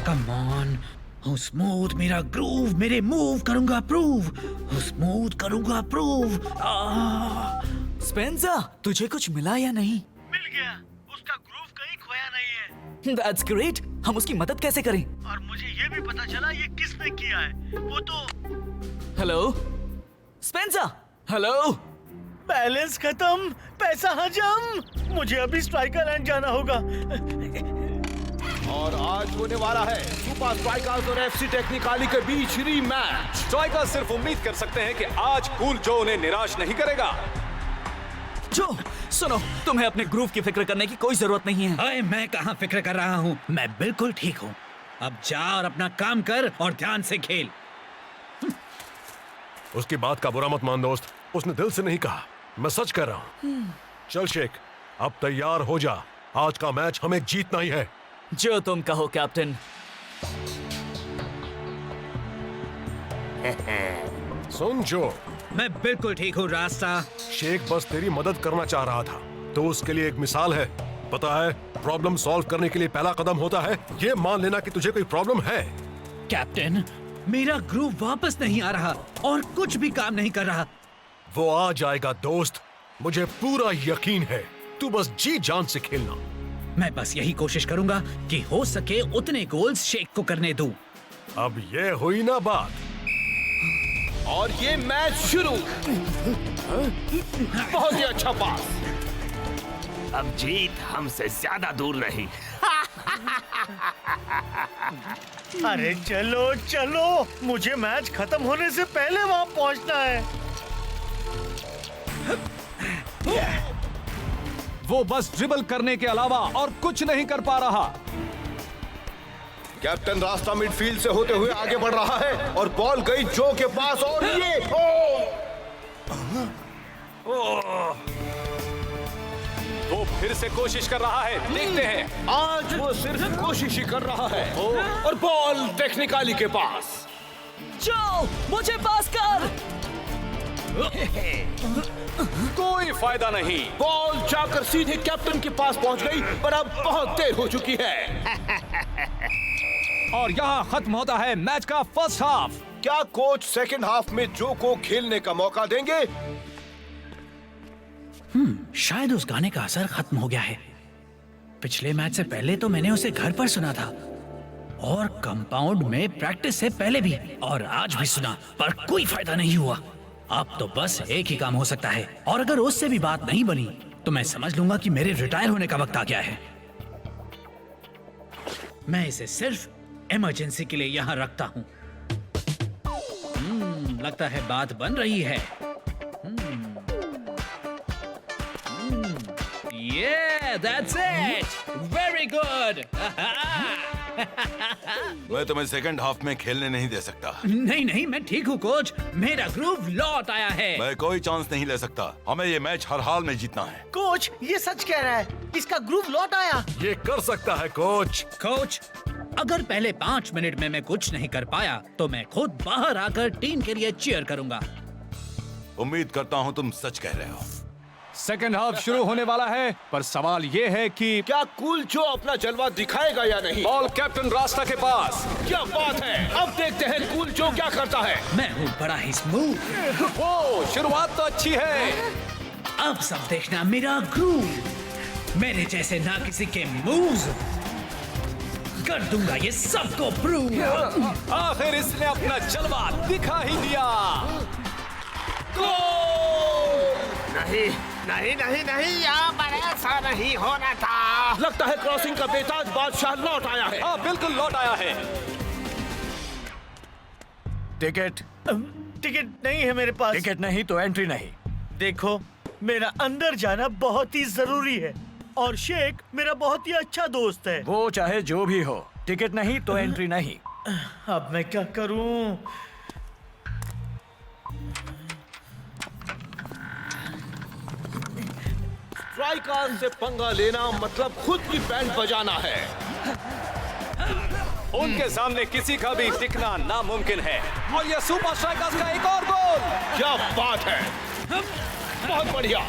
कम ऑन, हूँ स्मूथ मेरा ग्रूव, मेरे मूव करूंगा प्रूव। हूँ स्मूथ करूंगा प्रूव। स्पेंसर, तुझे कुछ मिला या नहीं? मिल गया, उसका ग्रूव कहीं खोया नहीं है। That's great। हम उसकी मदद कैसे करें? और मुझे ये भी पता चला ये किसने किया है। वो तो हेलो स्पेंसर। हेलो। बैलेंस खत्म, पैसा हजम। मुझे अभी स्ट्राइकर लैंड जाना होगा। और आज होने वाला है सुपर स्ट्राइकर्स और एफसी टेक्निकाली के बीच रीमैच। स्ट्राइकर्स सिर्फ उम्मीद कर सकते हैं कि आज कूल जो उन्हें निराश नहीं करेगा। जो सुनो, तुम्हें अपने ग्रूव की फिक्र करने की कोई जरूरत नहीं है। अरे मैं कहाँ फिक्र कर रहा हूँ, मैं बिल्कुल ठीक हूँ। अब जा और अपना काम कर और ध्यान से खेल। उसकी बात का बुरा मत मान दोस्त, उसने दिल से नहीं कहा, मैं सच कर रहा हूँ। चल शेख, अब तैयार हो जा, आज का मैच हमें जीतना ही है। जो तुम कहो कैप्टन। सुन जो, मैं बिल्कुल ठीक हूँ रास्ता। शेख बस तेरी मदद करना चाह रहा था, तो उसके लिए एक मिसाल है। पता है, प्रॉब्लम सॉल्व करने के लिए पहला कदम होता है ये मान लेना कि तुझे कोई प्रॉब्लम है। कैप्टन, मेरा ग्रूव वापस नहीं आ रहा और कुछ भी काम नहीं कर रहा। वो आ जाएगा दोस्त, मुझे पूरा यकीन है। तू बस जी जान से खेलना। मैं बस यही कोशिश करूंगा कि हो सके उतने गोल्स शेख को करने दूं। अब ये हुई ना बात। और ये मैच शुरू। बहुत ही अच्छा पास। अब जीत हमसे ज्यादा दूर नहीं। अरे चलो चलो, मुझे मैच खत्म होने से पहले वहां पहुंचना है। वो बस ड्रिबल करने के अलावा और कुछ नहीं कर पा रहा। कैप्टन रास्ता मिडफील्ड से होते हुए आगे बढ़ रहा है और बॉल गई जो के पास और ये वो फिर से कोशिश कर रहा है, देखते हैं। आज वो सिर्फ कोशिश ही कर रहा है और बॉल टेक्निकली के पास। जो मुझे पास कर। कोई फायदा नहीं। बॉल जाकर सीधे कैप्टन के पास पहुंच गई, पर अब बहुत देर हो चुकी है। और यहाँ खत्म होता है मैच का फर्स्ट हाफ। क्या कोच सेकंड हाफ में जो को खेलने का मौका देंगे? शायद उस गाने का असर खत्म हो गया है। पिछले मैच से पहले तो मैंने उसे घर पर सुना था और कंपाउंड में प्रैक्टिस से पहले भी, और आज भी सुना, पर कोई फायदा नहीं हुआ। अब तो बस एक ही काम हो सकता है, और अगर उससे भी बात नहीं बनी तो मैं समझ लूंगा कि मेरे रिटायर होने का वक्त आ गया है। मैं इसे सिर्फ इमरजेंसी के लिए यहाँ रखता हूँ। लगता है बात बन रही है। Yeah, that's it. Very good. मैं तुम्हें सेकंड हाफ में खेलने नहीं दे सकता। नहीं नहीं, मैं ठीक हूँ कोच। मेरा ग्रूव लौट आया है। मैं कोई चांस नहीं ले सकता। हमें ये मैच हर हाल में जीतना है। कोच, ये सच कह रहा है, इसका ग्रूव लौट आया। ये कर सकता है कोच। कोच, अगर पहले 5 मिनट में मैं कुछ नहीं कर पाया तो मैं खुद बाहर आकर टीम के लिए चीयर करूंगा। उम्मीद करता हूँ तुम सच कह रहे हो। सेकंड हाफ शुरू होने वाला है, पर सवाल ये है कि क्या कूल जो अपना जलवा दिखाएगा या नहीं? बॉल कैप्टन रास्ता के पास। क्या बात है! अब देखते हैं कूल जो क्या करता है। मैं हूँ बड़ा ही स्मूथ। वो शुरुआत तो अच्छी है। अब सब देखना मेरा ग्रूव। मेरे जैसे ना किसी के मूव्स कर दूंगा ये सबको प्रूव। आखिर इसने अपना जलवा दिखा ही दिया। नहीं नहीं नहीं नहीं, यहाँ पर ऐसा नहीं होना था। लगता है क्रॉसिंग का बेताज बादशाह लौट आया है। हाँ, बिल्कुल लौट आया है। टिकट नहीं है मेरे पास। टिकट नहीं तो एंट्री नहीं। देखो, मेरा अंदर जाना बहुत ही जरूरी है और शेख मेरा बहुत ही अच्छा दोस्त है। वो चाहे जो भी हो, टिकट नहीं तो एंट्री नहीं। अब मैं क्या करूं? स्ट्राइकर्स से पंगा लेना मतलब खुद की बैंड बजाना है। उनके सामने किसी का भी टिकना नामुमकिन है। और ये सुपर स्ट्राइकर्स का एक और गोल। क्या बात है! बहुत बढ़िया,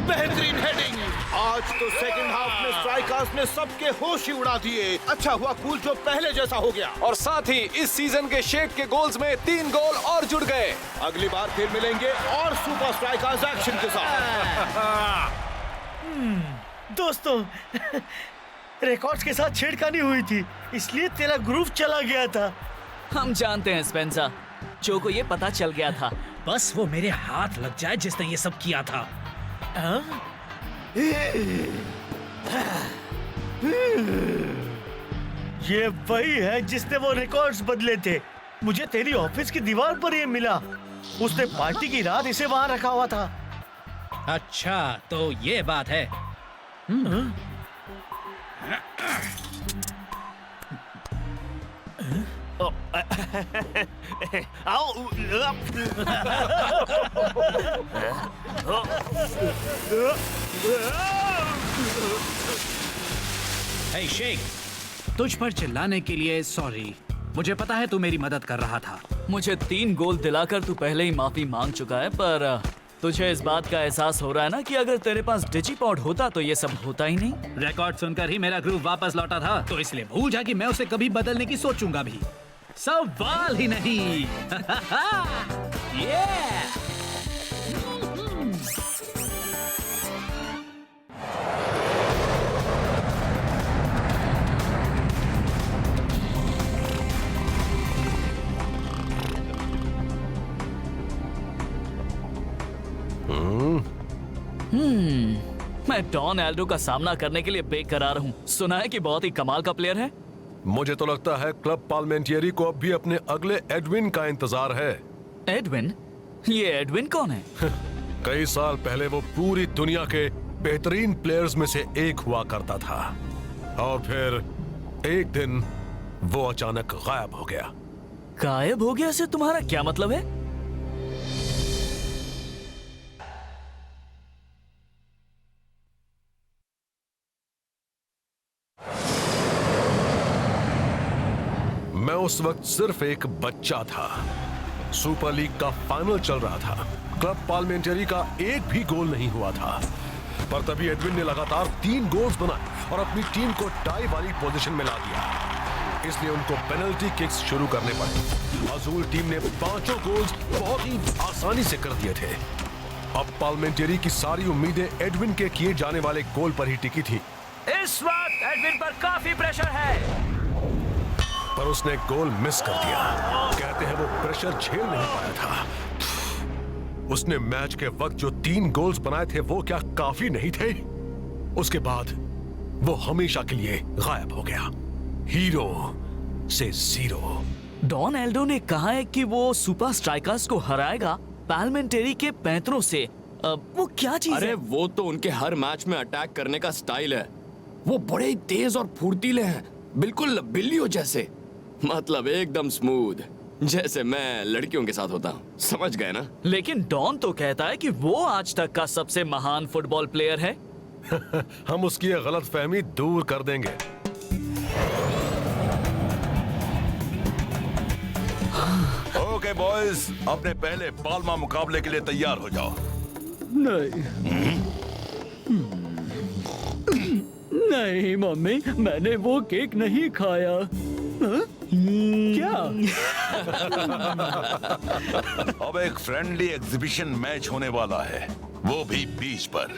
बेहतरीन हेडिंग। आज तो सेकंड हाफ में स्ट्राइकर्स ने सबके होश ही उड़ा दिए। अच्छा हुआ कूल जो पहले जैसा हो गया। और साथ ही इस सीजन के शेख के गोल्स में 3 गोल और जुड़ गए। अगली बार फिर मिलेंगे और सुपर स्ट्राइकर्स एक्शन के साथ। दोस्तों, रिकॉर्ड्स के साथ छेड़खानी हुई थी, इसलिए तेरा ग्रूव चला गया था। हम जानते हैं स्पेंसर, जो को ये पता चल गया था। बस वो मेरे हाथ लग जाए जिसने ये सब किया था। ये वही है जिसने वो रिकॉर्ड्स बदले थे। मुझे तेरी ऑफिस की दीवार पर ये मिला। उसने पार्टी की रात इसे वहां रखा हुआ था। अच्छा, तो ये बात है। हे शेख, तुझ पर चिल्लाने के लिए सॉरी। मुझे पता है तू मेरी मदद कर रहा था। मुझे 3 गोल दिलाकर तू पहले ही माफी मांग चुका है, पर तुझे इस बात का एहसास हो रहा है ना कि अगर तेरे पास डिजीपॉड होता तो ये सब होता ही नहीं। रिकॉर्ड सुनकर ही मेरा ग्रूव वापस लौटा था, तो इसलिए भूल जा कि मैं उसे कभी बदलने की सोचूंगा भी। सवाल ही नहीं। yeah! मैं डॉन एल्डो का सामना करने के लिए बेकरार हूँ। सुना है कि बहुत ही कमाल का प्लेयर है। मुझे तो लगता है क्लब पार्लिमेंटियरी को अब भी अपने अगले एडविन का इंतजार है। एडविन? ये एडविन कौन है? कई साल पहले वो पूरी दुनिया के बेहतरीन प्लेयर्स में से एक हुआ करता था और फिर एक दिन वो अचानक गायब हो गया। गायब हो गया से तुम्हारा क्या मतलब है? मैं उस वक्त सिर्फ एक बच्चा था। सुपर लीग का फाइनल चल रहा था। क्लब पार्लिमेंटरी का एक भी गोल नहीं हुआ था, पर तभी एडविन ने लगातार 3 गोल्स बनाए और अपनी टीम को टाई वाली पोजीशन में ला दिया। इसलिए उनको पेनल्टी किक्स शुरू करने पड़े। अजूल टीम ने 5 गोल्स बहुत ही आसानी से कर दिए थे। अब पार्लिमेंटरी की सारी उम्मीदें एडविन के किए जाने वाले गोल पर ही टिकी थी। इस वक्त एडविन पर काफी प्रेशर है, पर उसने गोल मिस कर दिया। कहते हैं वो प्रेशर झेल नहीं पाया था। उसने मैच के वक्त जो 3 गोल्स बनाए थे वो क्या काफी नहीं थे? उसके बाद वो हमेशा के लिए गायब हो गया, हीरो से जीरो। डॉन एल्डो ने कहा है कि वो सुपर स्ट्राइकर्स को हराएगा पार्लिमेंटरी के पैंतरों से। वो क्या चीज अरे है? वो तो उनके हर मैच में अटैक करने का स्टाइल है। वो बड़े ही तेज और फुर्तीले हैं, बिल्कुल बिल्लियों जैसे। मतलब एकदम स्मूथ, जैसे मैं लड़कियों के साथ होता हूँ। समझ गए ना? लेकिन डॉन तो कहता है कि वो आज तक का सबसे महान फुटबॉल प्लेयर है। हम उसकी ये गलतफहमी दूर कर देंगे। ओके बॉयज, अपने पहले पाल्मा मुकाबले के लिए तैयार हो जाओ। नहीं मम्मी, मैंने वो केक नहीं खाया। क्या? अब एक फ्रेंडली एग्जीबिशन मैच होने वाला है, वो भी बीच पर।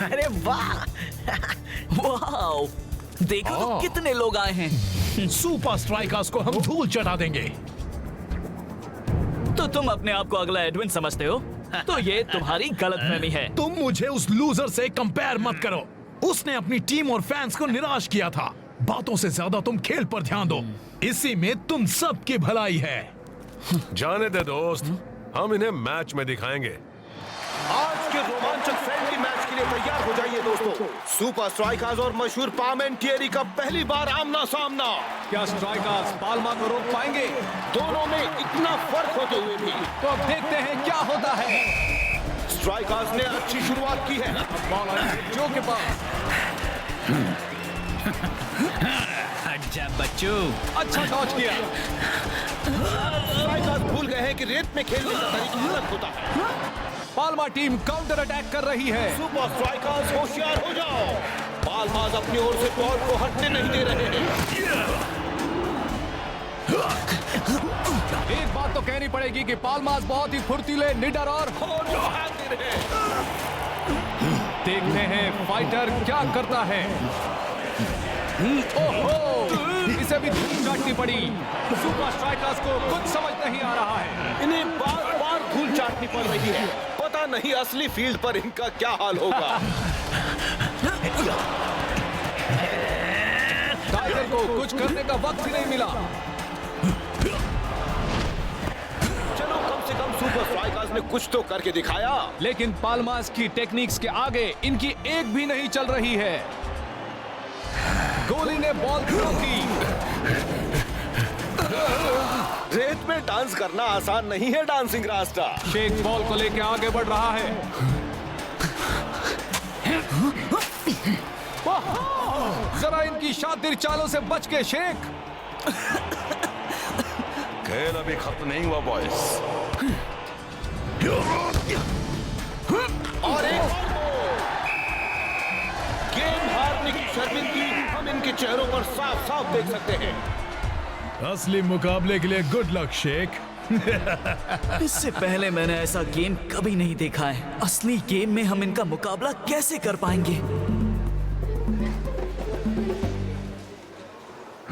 अरे वाह! वाओ! देखो तो कितने लोग आए हैं। सुपर स्ट्राइकर्स को हम धूल चटा देंगे। तो तुम अपने आप को अगला एडविन समझते हो? तो ये तुम्हारी गलतफहमी है। तुम मुझे उस लूजर से कंपेयर मत करो। उसने अपनी टीम और फैंस को निराश किया था। बातों से ज्यादा तुम खेल पर ध्यान दो, इसी में तुम सबकी भलाई है। जाने दे दोस्त, हम इन्हें मैच में दिखाएंगे। आज के रोमांचक फ्रेंडली मैच के लिए तैयार हो जाइए दोस्तों। सुपर स्ट्राइकर्स और मशहूर पार्लिमेंटरी का पहली बार आमना सामना। क्या स्ट्राइकर्स पाल्मा को रोक पाएंगे? दोनों में इतना फर्क होते हुए भी तो अब देखते हैं क्या होता है। स्ट्राइकर्स ने अच्छी शुरुआत की है। बॉल आई जो के पास। हट जा बच्चों। अच्छा टॉच किया। स्ट्राइकर्स भूल गए हैं कि रेत में खेलने का तरीका अलग होता है। पाल्मा टीम काउंटर अटैक कर रही है। सुपर स्ट्राइकर्स होशियार हो जाओ। पाल्मास अपनी ओर से बॉल को हटने नहीं दे रहे हैं। एक बात तो कहनी पड़ेगी कि पाल्मास बहुत ही फुर्तीले, निडर और देखते हैं फाइटर क्या करता है। ओहो! इसे भी धूल चाटनी पड़ी। सुपर स्ट्राइकर्स को कुछ समझ नहीं आ रहा है। इन्हें बार बार धूल चाटनी पड़ रही है। पता नहीं असली फील्ड पर इनका क्या हाल होगा। टाइगर को कुछ करने का वक्त ही नहीं मिला। चलो कम से कम सुपर स्ट्राइकर्स ने कुछ तो करके दिखाया। लेकिन पाल्मास की टेक्निक्स के आगे इनकी एक भी नहीं चल रही है। गोली ने बॉल थ्रो की। रेत में डांस करना आसान नहीं है डांसिंग रास्ता। शेख बॉल को लेकर आगे बढ़ रहा है। जरा इनकी शातिर चालों से बच के शेख। खेल अभी खत्म नहीं हुआ बॉयज। और एक गेम हारने की शर्मिंदगी हम इनके चेहरों पर साफ साफ देख सकते हैं। असली मुकाबले के लिए गुड लक शेख। इससे पहले मैंने ऐसा गेम कभी नहीं देखा है। असली गेम में हम इनका मुकाबला कैसे कर पाएंगे?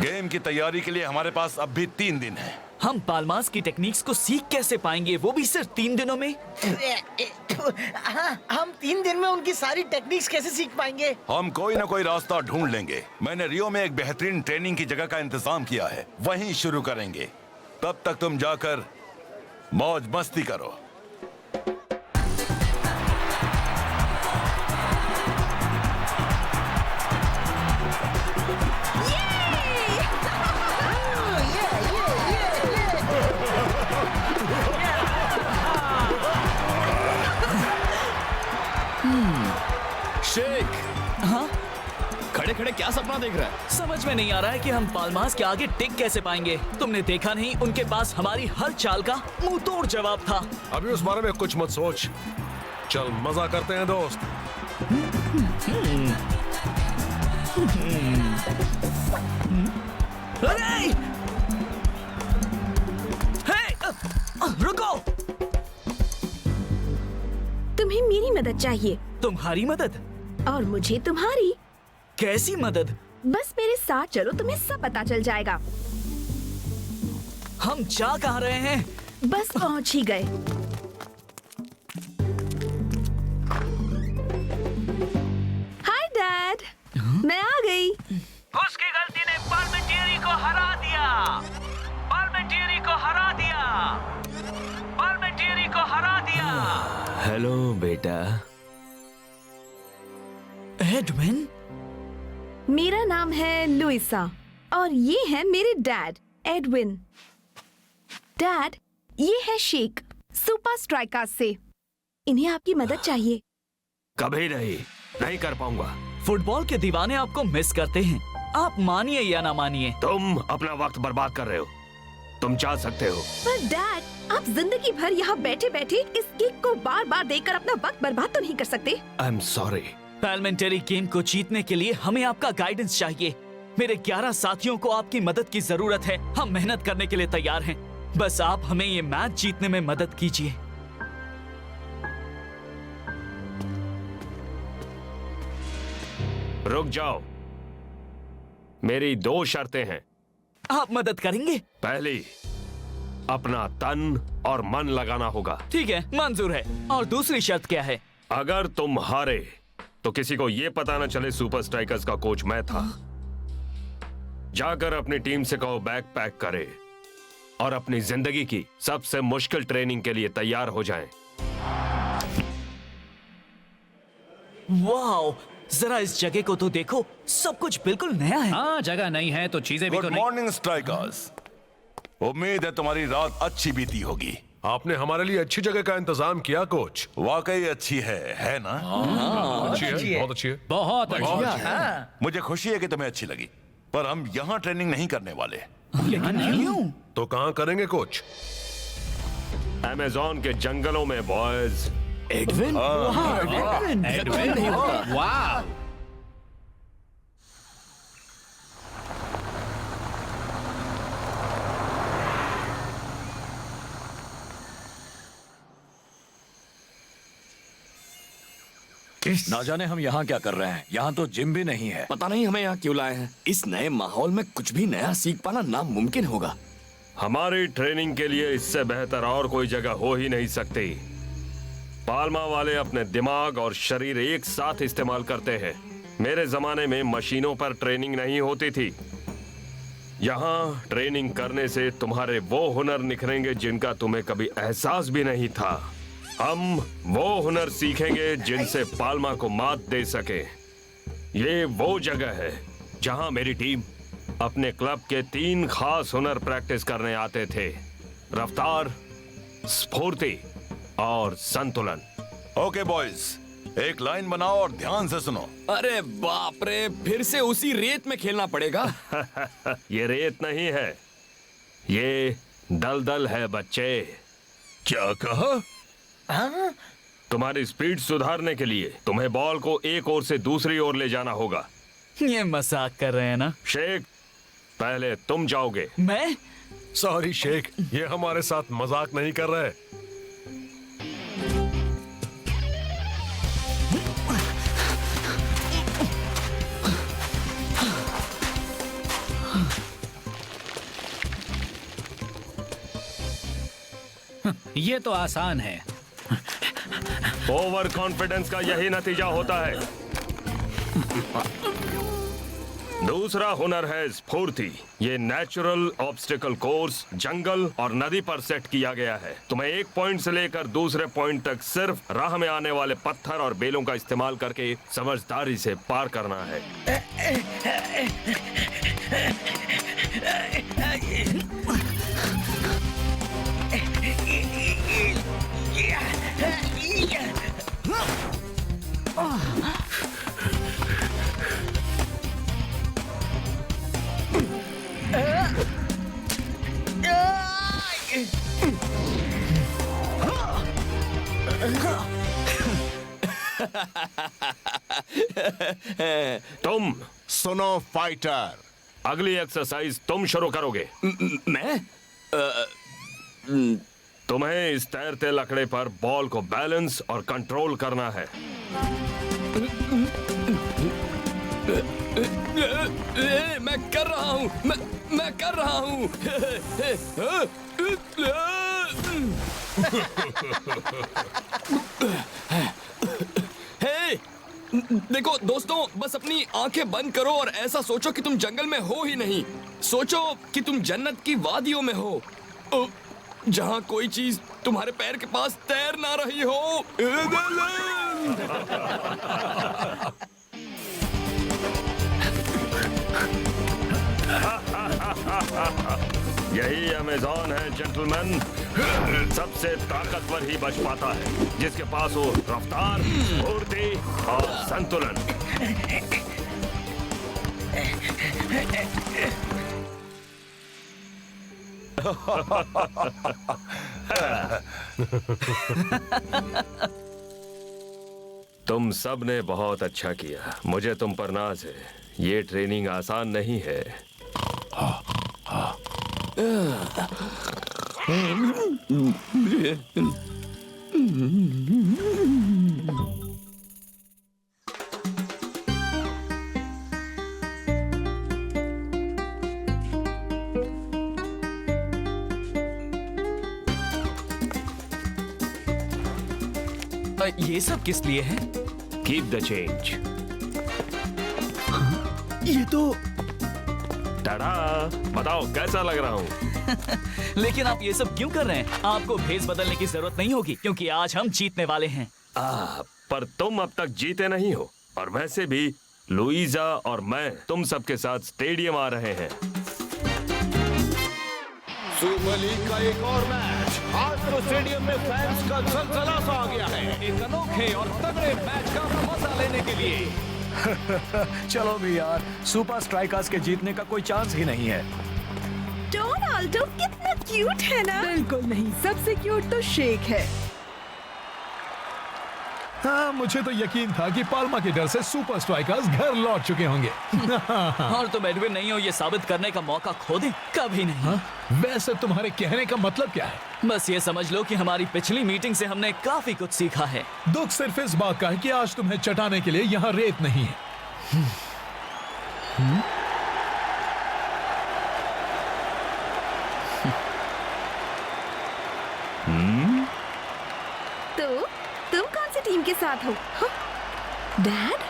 गेम की तैयारी के लिए हमारे पास अब भी 3 दिन है। हम पाल्मास की टेक्निक्स को सीख कैसे पाएंगे, वो भी सिर्फ 3 दिनों में? हाँ, हम 3 दिन में उनकी सारी टेक्निक्स कैसे सीख पाएंगे? हम कोई ना कोई रास्ता ढूंढ लेंगे। मैंने रियो में एक बेहतरीन ट्रेनिंग की जगह का इंतजाम किया है, वहीं शुरू करेंगे। तब तक तुम जाकर मौज मस्ती करो। शेख, हाँ? खड़े खड़े क्या सपना देख रहा है? समझ में नहीं आ रहा है कि हम पाल्मास के आगे टिक कैसे पाएंगे। तुमने देखा नहीं, उनके पास हमारी हर चाल का मुंह तोड़ जवाब था। अभी उस बारे में कुछ मत सोच, चल मजा करते हैं दोस्त। अरे! रुको! तुम्हें मेरी मदद चाहिए। तुम्हारी मदद? और मुझे तुम्हारी। कैसी मदद? बस मेरे साथ चलो, तुम्हें सब पता चल जाएगा। हम जा कहाँ रहे हैं? बस पहुंच ही गए। हाय डैड, मैं आ गई। उसकी गलती ने पार्मेंटियरी को हरा दिया। पार्मेंटियरी को हरा दिया। पार्मेंटियरी को हरा दिया। हेलो बेटा। एडविन? मेरा नाम है लुइसा और ये है मेरे डैड एडविन। डैड, ये है शेख, सुपर स्ट्राइकर्स से। इन्हें आपकी मदद चाहिए। कभी नहीं कर पाऊंगा। फुटबॉल के दीवाने आपको मिस करते हैं, आप मानिए या ना मानिए। तुम अपना वक्त बर्बाद कर रहे हो। तुम जा सकते हो। पर डैड, आप जिंदगी भर यहाँ बैठे बैठे इस किक को बार बार देखकर अपना वक्त बर्बाद तो नहीं कर सकते। I am sorry. Parliamentary game को जीतने के लिए हमें आपका गाइडेंस चाहिए। मेरे 11 साथियों को आपकी मदद की जरूरत है। हम मेहनत करने के लिए तैयार हैं। बस आप हमें ये मैच जीतने में मदद कीजिए। रुक जाओ, मेरी 2 शर्तें हैं। आप मदद करेंगे? पहली, अपना तन और मन लगाना होगा। ठीक है, मंजूर है। और दूसरी शर्त क्या है? अगर तुम हारे तो किसी को ये पता न चले सुपर स्ट्राइकर्स का कोच मैं था। जाकर अपनी टीम से कहो बैग पैक करे और अपनी जिंदगी की सबसे मुश्किल ट्रेनिंग के लिए तैयार हो जाएं। वाओ, जरा इस जगह को तो देखो, सब कुछ बिल्कुल नया है। हाँ, जगह नहीं है तो चीजें भी तो गुड नहीं। मॉर्निंग स्ट्राइकर्स, उम्मीद है तुम्हारी रात अच्छी बीती होगी। आपने हमारे लिए अच्छी जगह का इंतजाम किया कोच। वाकई अच्छी है ना? अच्छी है, बहुत अच्छी है। बहुत अच्छा। मुझे खुशी है कि तुम्हें अच्छी लगी, पर हम यहाँ ट्रेनिंग नहीं करने वाले। क्यों? तो कहाँ करेंगे कोच? अमेज़न के जंगलों में बॉयज। एडविन? एडविन नहीं होता। वाह। ना जाने हम यहाँ क्या कर रहे हैं। यहाँ तो जिम भी नहीं है। पता नहीं हमें यहाँ क्यों लाए हैं। इस नए माहौल में कुछ भी नया सीख पाना नामुमकिन होगा। हमारी ट्रेनिंग के लिए इससे बेहतर और कोई जगह हो ही नहीं सकती। पाल्मा वाले अपने दिमाग और शरीर एक साथ इस्तेमाल करते हैं। मेरे जमाने में मशीनों पर ट्रेनिंग नहीं होती थी। यहाँ ट्रेनिंग करने से तुम्हारे वो हुनर निखरेंगे जिनका तुम्हें कभी एहसास भी नहीं था। हम वो हुनर सीखेंगे जिनसे पाल्मा को मात दे सके। ये वो जगह है जहाँ मेरी टीम अपने क्लब के 3 खास हुनर प्रैक्टिस करने आते थे: रफ्तार, स्फूर्ति और संतुलन। ओके बॉयज, एक लाइन बनाओ और ध्यान से सुनो। अरे बाप रे, फिर से उसी रेत में खेलना पड़ेगा। ये रेत नहीं है, ये दलदल है बच्चे। क्या कहा? तुम्हारी स्पीड सुधारने के लिए तुम्हें बॉल को एक ओर से दूसरी ओर ले जाना होगा। ये मजाक कर रहे हैं ना? शेख, पहले तुम जाओगे। मैं? सॉरी शेख, ये हमारे साथ मजाक नहीं कर रहे। ये तो आसान है। ओवर कॉन्फिडेंस का यही नतीजा होता है। दूसरा हुनर है स्फूर्ति। ये नेचुरल ऑब्स्टिकल कोर्स जंगल और नदी पर सेट किया गया है। तुम्हें एक पॉइंट से लेकर दूसरे पॉइंट तक सिर्फ राह में आने वाले पत्थर और बेलों का इस्तेमाल करके समझदारी से पार करना है। तुम सुनो फाइटर, अगली एक्सरसाइज तुम शुरू करोगे। मैं तुम्हें इस तैरते लकड़े पर बॉल को बैलेंस और कंट्रोल करना है। मैं कर रहा हूँ, मैं कर रहा हूँ। हे, देखो दोस्तों, बस अपनी आंखें बंद करो और ऐसा सोचो कि तुम जंगल में हो ही नहीं। सोचो कि तुम जन्नत की वादियों में हो, जहाँ कोई चीज तुम्हारे पैर के पास तैर ना रही हो। यही अमेज़न है जेंटलमैन। सबसे ताकतवर ही बच पाता है जिसके पास हो रफ्तार, फुर्ती और संतुलन। तुम सब ने बहुत अच्छा किया। मुझे तुम पर नाज है। ये ट्रेनिंग आसान नहीं है। ये सब किस लिए है? Keep the change. ये तो टाडा, बताओ कैसा लग रहा हूँ? लेकिन आप ये सब क्यों कर रहे हैं? आपको भेस बदलने की जरूरत नहीं होगी क्योंकि आज हम जीतने वाले हैं। पर तुम अब तक जीते नहीं हो। और वैसे भी लुइजा और मैं तुम सबके साथ स्टेडियम आ रहे हैं। सुपर लीग का एक और मैच। आज तो स्टेडियम में फैंस का जलजला सा आ गया है। एक अनोखे और तगड़े मैच का मजा लेने के लिए। चलो भी यार, सुपर स्ट्राइकर्स के जीतने का कोई चांस ही नहीं है। डोनाल्डो कितना क्यूट है ना? बिल्कुल नहीं, सबसे क्यूट तो शेक है। हाँ, मुझे तो यकीन था कि पाल्मा के डर से सुपर स्ट्राइकर्स घर लौट चुके होंगे। और तुम एडविन नहीं हो ये साबित करने का मौका खो दे कभी नहीं। हाँ? वैसे तुम्हारे कहने का मतलब क्या है? बस ये समझ लो कि हमारी पिछली मीटिंग से हमने काफी कुछ सीखा है। दुख सिर्फ इस बात का है कि आज तुम्हें चटाने के लिए यहाँ रेत नहीं है। तो तुम कौन सी टीम के साथ हो? हाँ? डैड?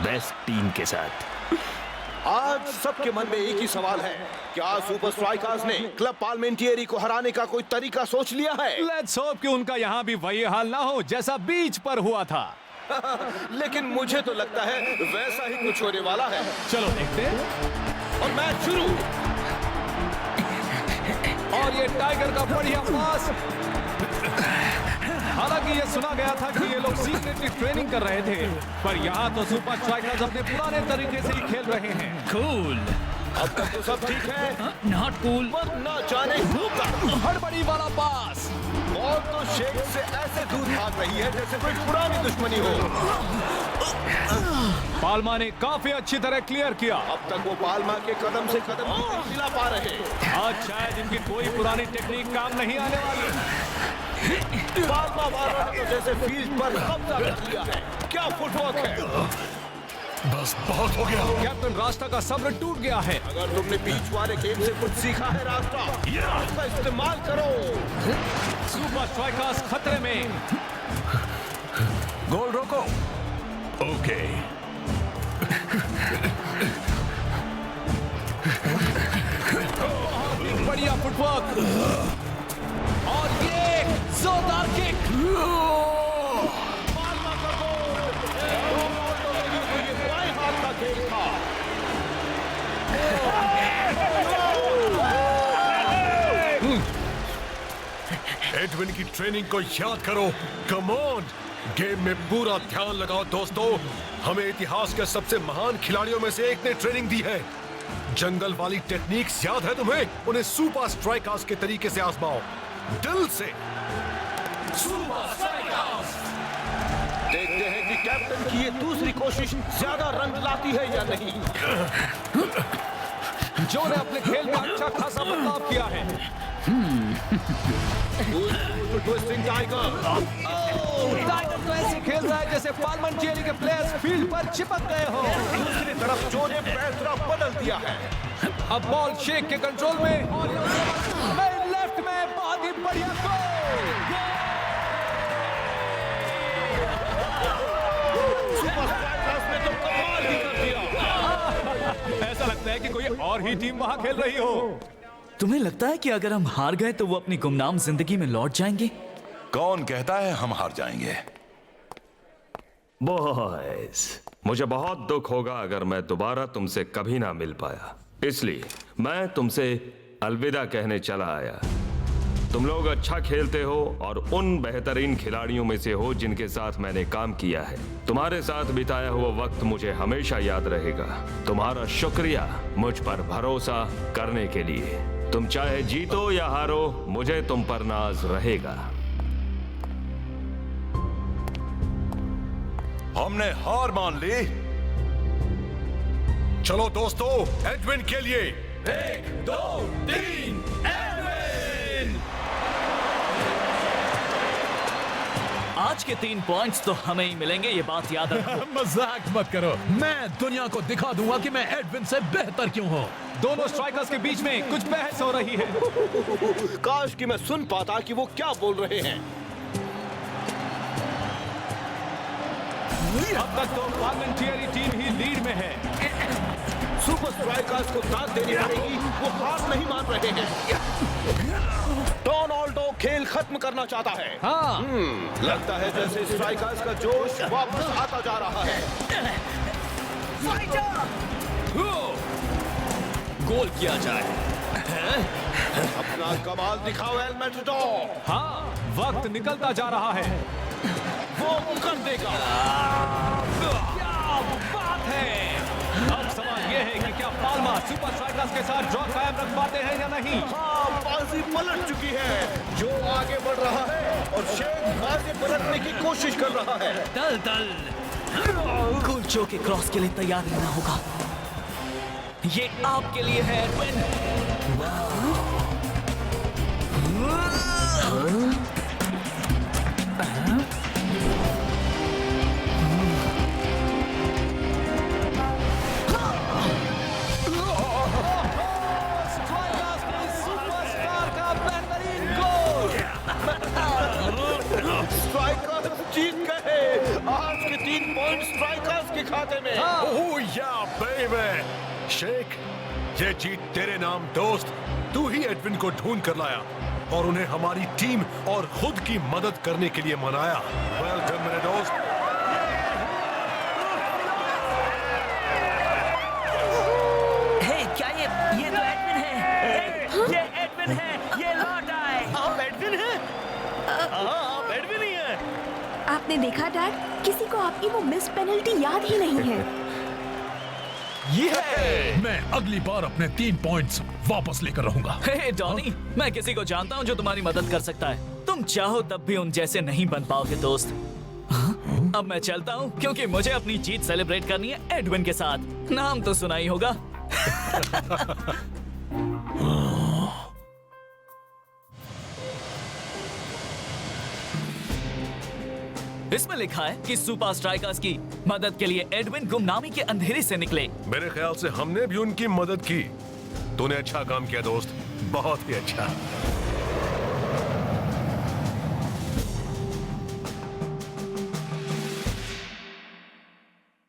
बेस्ट टीम के साथ। आज सबके मन में एक ही सवाल है, क्या सुपर स्ट्राइकर्स ने क्लब पार्लिमेंटियरी को हराने का कोई तरीका सोच लिया है? लेट्स होप कि उनका यहाँ भी वही हाल ना हो जैसा बीच पर हुआ था। लेकिन मुझे तो लगता है वैसा ही कुछ होने वाला है। चलो देखते हैं। और मैच शुरू। और ये टाइगर का बढ़िया पास। हालांकि ये सुना गया था कि ये लोग सीक्रेटली ट्रेनिंग कर रहे थे, पर यहाँ तो सुपर स्ट्राइकर्स अपने पुराने तरीके से ही खेल रहे हैं। कूल। अब तक तो सब ठीक है। Not cool. पर ना जाने हड़बड़ी वाला पास। और तो शेख से ऐसे दूर भाग रही है जैसे कोई पुरानी दुश्मनी हो। पाल्मा ने काफी अच्छी तरह क्लियर किया। अब तक वो पाल्मा के कदम से कदम मिला पा रहे। आज शायद इनकी कोई पुरानी टेक्निक काम नहीं आने वाली। पाल्मा वालों ने तो जैसे फील्ड पर कब्जा कर लिया है। क्या फुटवर्क है। बस बहुत हो गया। कैप्टन रास्ता का सब्र टूट गया है। अगर तुमने बीच वाले गेम से कुछ सीखा है रास्ता, उसका इस्तेमाल करो। सुपर स्ट्राइकर्स खतरे में। गोल रोको। ओके। बढ़िया फुटवर्क और ये जोरदार किक। बाएं हाथ का खेल था। एडविन की ट्रेनिंग को याद करो। कम ऑन, गेम में पूरा ध्यान लगाओ दोस्तों। हमें इतिहास के सबसे महान खिलाड़ियों में से एक ने ट्रेनिंग दी है। जंगल वाली टेक्निक्स याद है तुम्हें? उन्हें सुपर स्ट्राइकर्स के तरीके से आजमाओ, दिल से। Super strikers. देखते हैं कि कैप्टन की ये दूसरी कोशिश ज्यादा रन लाती है या नहीं। जो ने अपने खेल में अच्छा खासा बदलाव किया है। Twisting tiger. टाइगर तो ऐसे खेल रहा है जैसे पार्लियामेंट्री के प्लेयर्स फील्ड पर चिपक गए हो। दूसरी तरफ जो ने पैसरा बदल दिया है। अब बॉल शेख के कंट्रोल में और लेफ्ट में बहुत ही बढ़िया गोल। सुपर स्ट्राइकर्स ने तो कमाल ही कर दिया। ऐसा लगता है कि कोई और ही टीम वहां खेल रही हो। तुम्हें लगता है कि अगर हम हार गए तो वो अपनी गुमनाम जिंदगी में लौट जाएंगे? कौन कहता है हम हार जाएंगे? बॉयज, मुझे बहुत दुख होगा अगर मैं दोबारा तुमसे कभी ना मिल पाया, इसलिए मैं तुमसे अलविदा कहने चला आया। तुम लोग अच्छा खेलते हो और उन बेहतरीन खिलाड़ियों में से हो जिनके साथ मैंने काम किया है। तुम्हारे साथ बिताया हुआ वक्त मुझे हमेशा याद रहेगा। तुम्हारा शुक्रिया मुझ पर भरोसा करने के लिए। तुम चाहे जीतो या हारो, मुझे तुम पर नाज रहेगा। हमने हार मान ली। चलो दोस्तों, एडविन के लिए 1, 2, 3 एडविन। आज के 3 पॉइंट्स तो हमें ही मिलेंगे, ये बात याद रखो। मजाक मत करो। मैं दुनिया को दिखा दूंगा कि मैं एडविन से बेहतर क्यों हूँ। दोनों स्ट्राइकर्स के बीच में कुछ बहस हो रही है। काश कि मैं सुन पाता कि वो क्या बोल रहे हैं। अब तक तो पार्लियामेंट्री टीम ही लीड में है। सुपर स्ट्राइकर्स को दाद देनी पड़ेगी, वो हार नहीं मान रहे हैं। डॉन ऑल्डो खेल खत्म करना चाहता है। हाँ। लगता है जैसे स्ट्राइकर्स का जोश वापस आता जा रहा है। गोल किया जाए। अपना कमाल दिखाओ एल मैटाडोर। हाँ, वक्त निकलता जा रहा है। वो कर देगा। क्या बात है। अब सवाल यह है कि क्या पाल्मा सुपर स्ट्राइकर्स के साथ ड्रॉ कायम रख पाते हैं या नहीं। हाँ, बाजी पलट चुकी है। जो आगे बढ़ रहा है और शेख बाजी पलटने की कोशिश कर रहा है। दल दल गोल जो के क्रॉस के लिए तैयार रहना होगा। ये आपके लिए है एडविन। स्ट्राइकर्स जीत गए। आज के 3 पॉइंट स्ट्राइकर्स के खाते में। ओह या बेबी। शेख, ये जीत तेरे नाम दोस्त। तू ही एडविन को ढूंढ कर लाया और उन्हें हमारी टीम और खुद की मदद करने के लिए मनाया। वेलकम मेरे दोस्त। हे, क्या ये तो एडविन है। ये एडविन है। ये लौट आए। आप एडविन हैं? हाँ, आप एडविन ही हैं। आपने देखा डैड, किसी को आपकी वो मिस पेनल्टी याद ही नहीं है। मैं अगली बार अपने 3 पॉइंट्स वापस लेकर रहूंगा। हे डॉनी, मैं किसी को जानता हूँ जो तुम्हारी मदद कर सकता है। तुम चाहो तब भी उन जैसे नहीं बन पाओगे दोस्त। अब मैं चलता हूँ क्योंकि मुझे अपनी जीत सेलिब्रेट करनी है एडविन के साथ। नाम तो सुना ही होगा। इसमें लिखा है कि सुपर स्ट्राइकर्स की मदद के लिए एडविन गुमनामी के अंधेरे से निकले। मेरे ख्याल से हमने भी उनकी मदद की। तूने अच्छा काम किया दोस्त, बहुत ही अच्छा।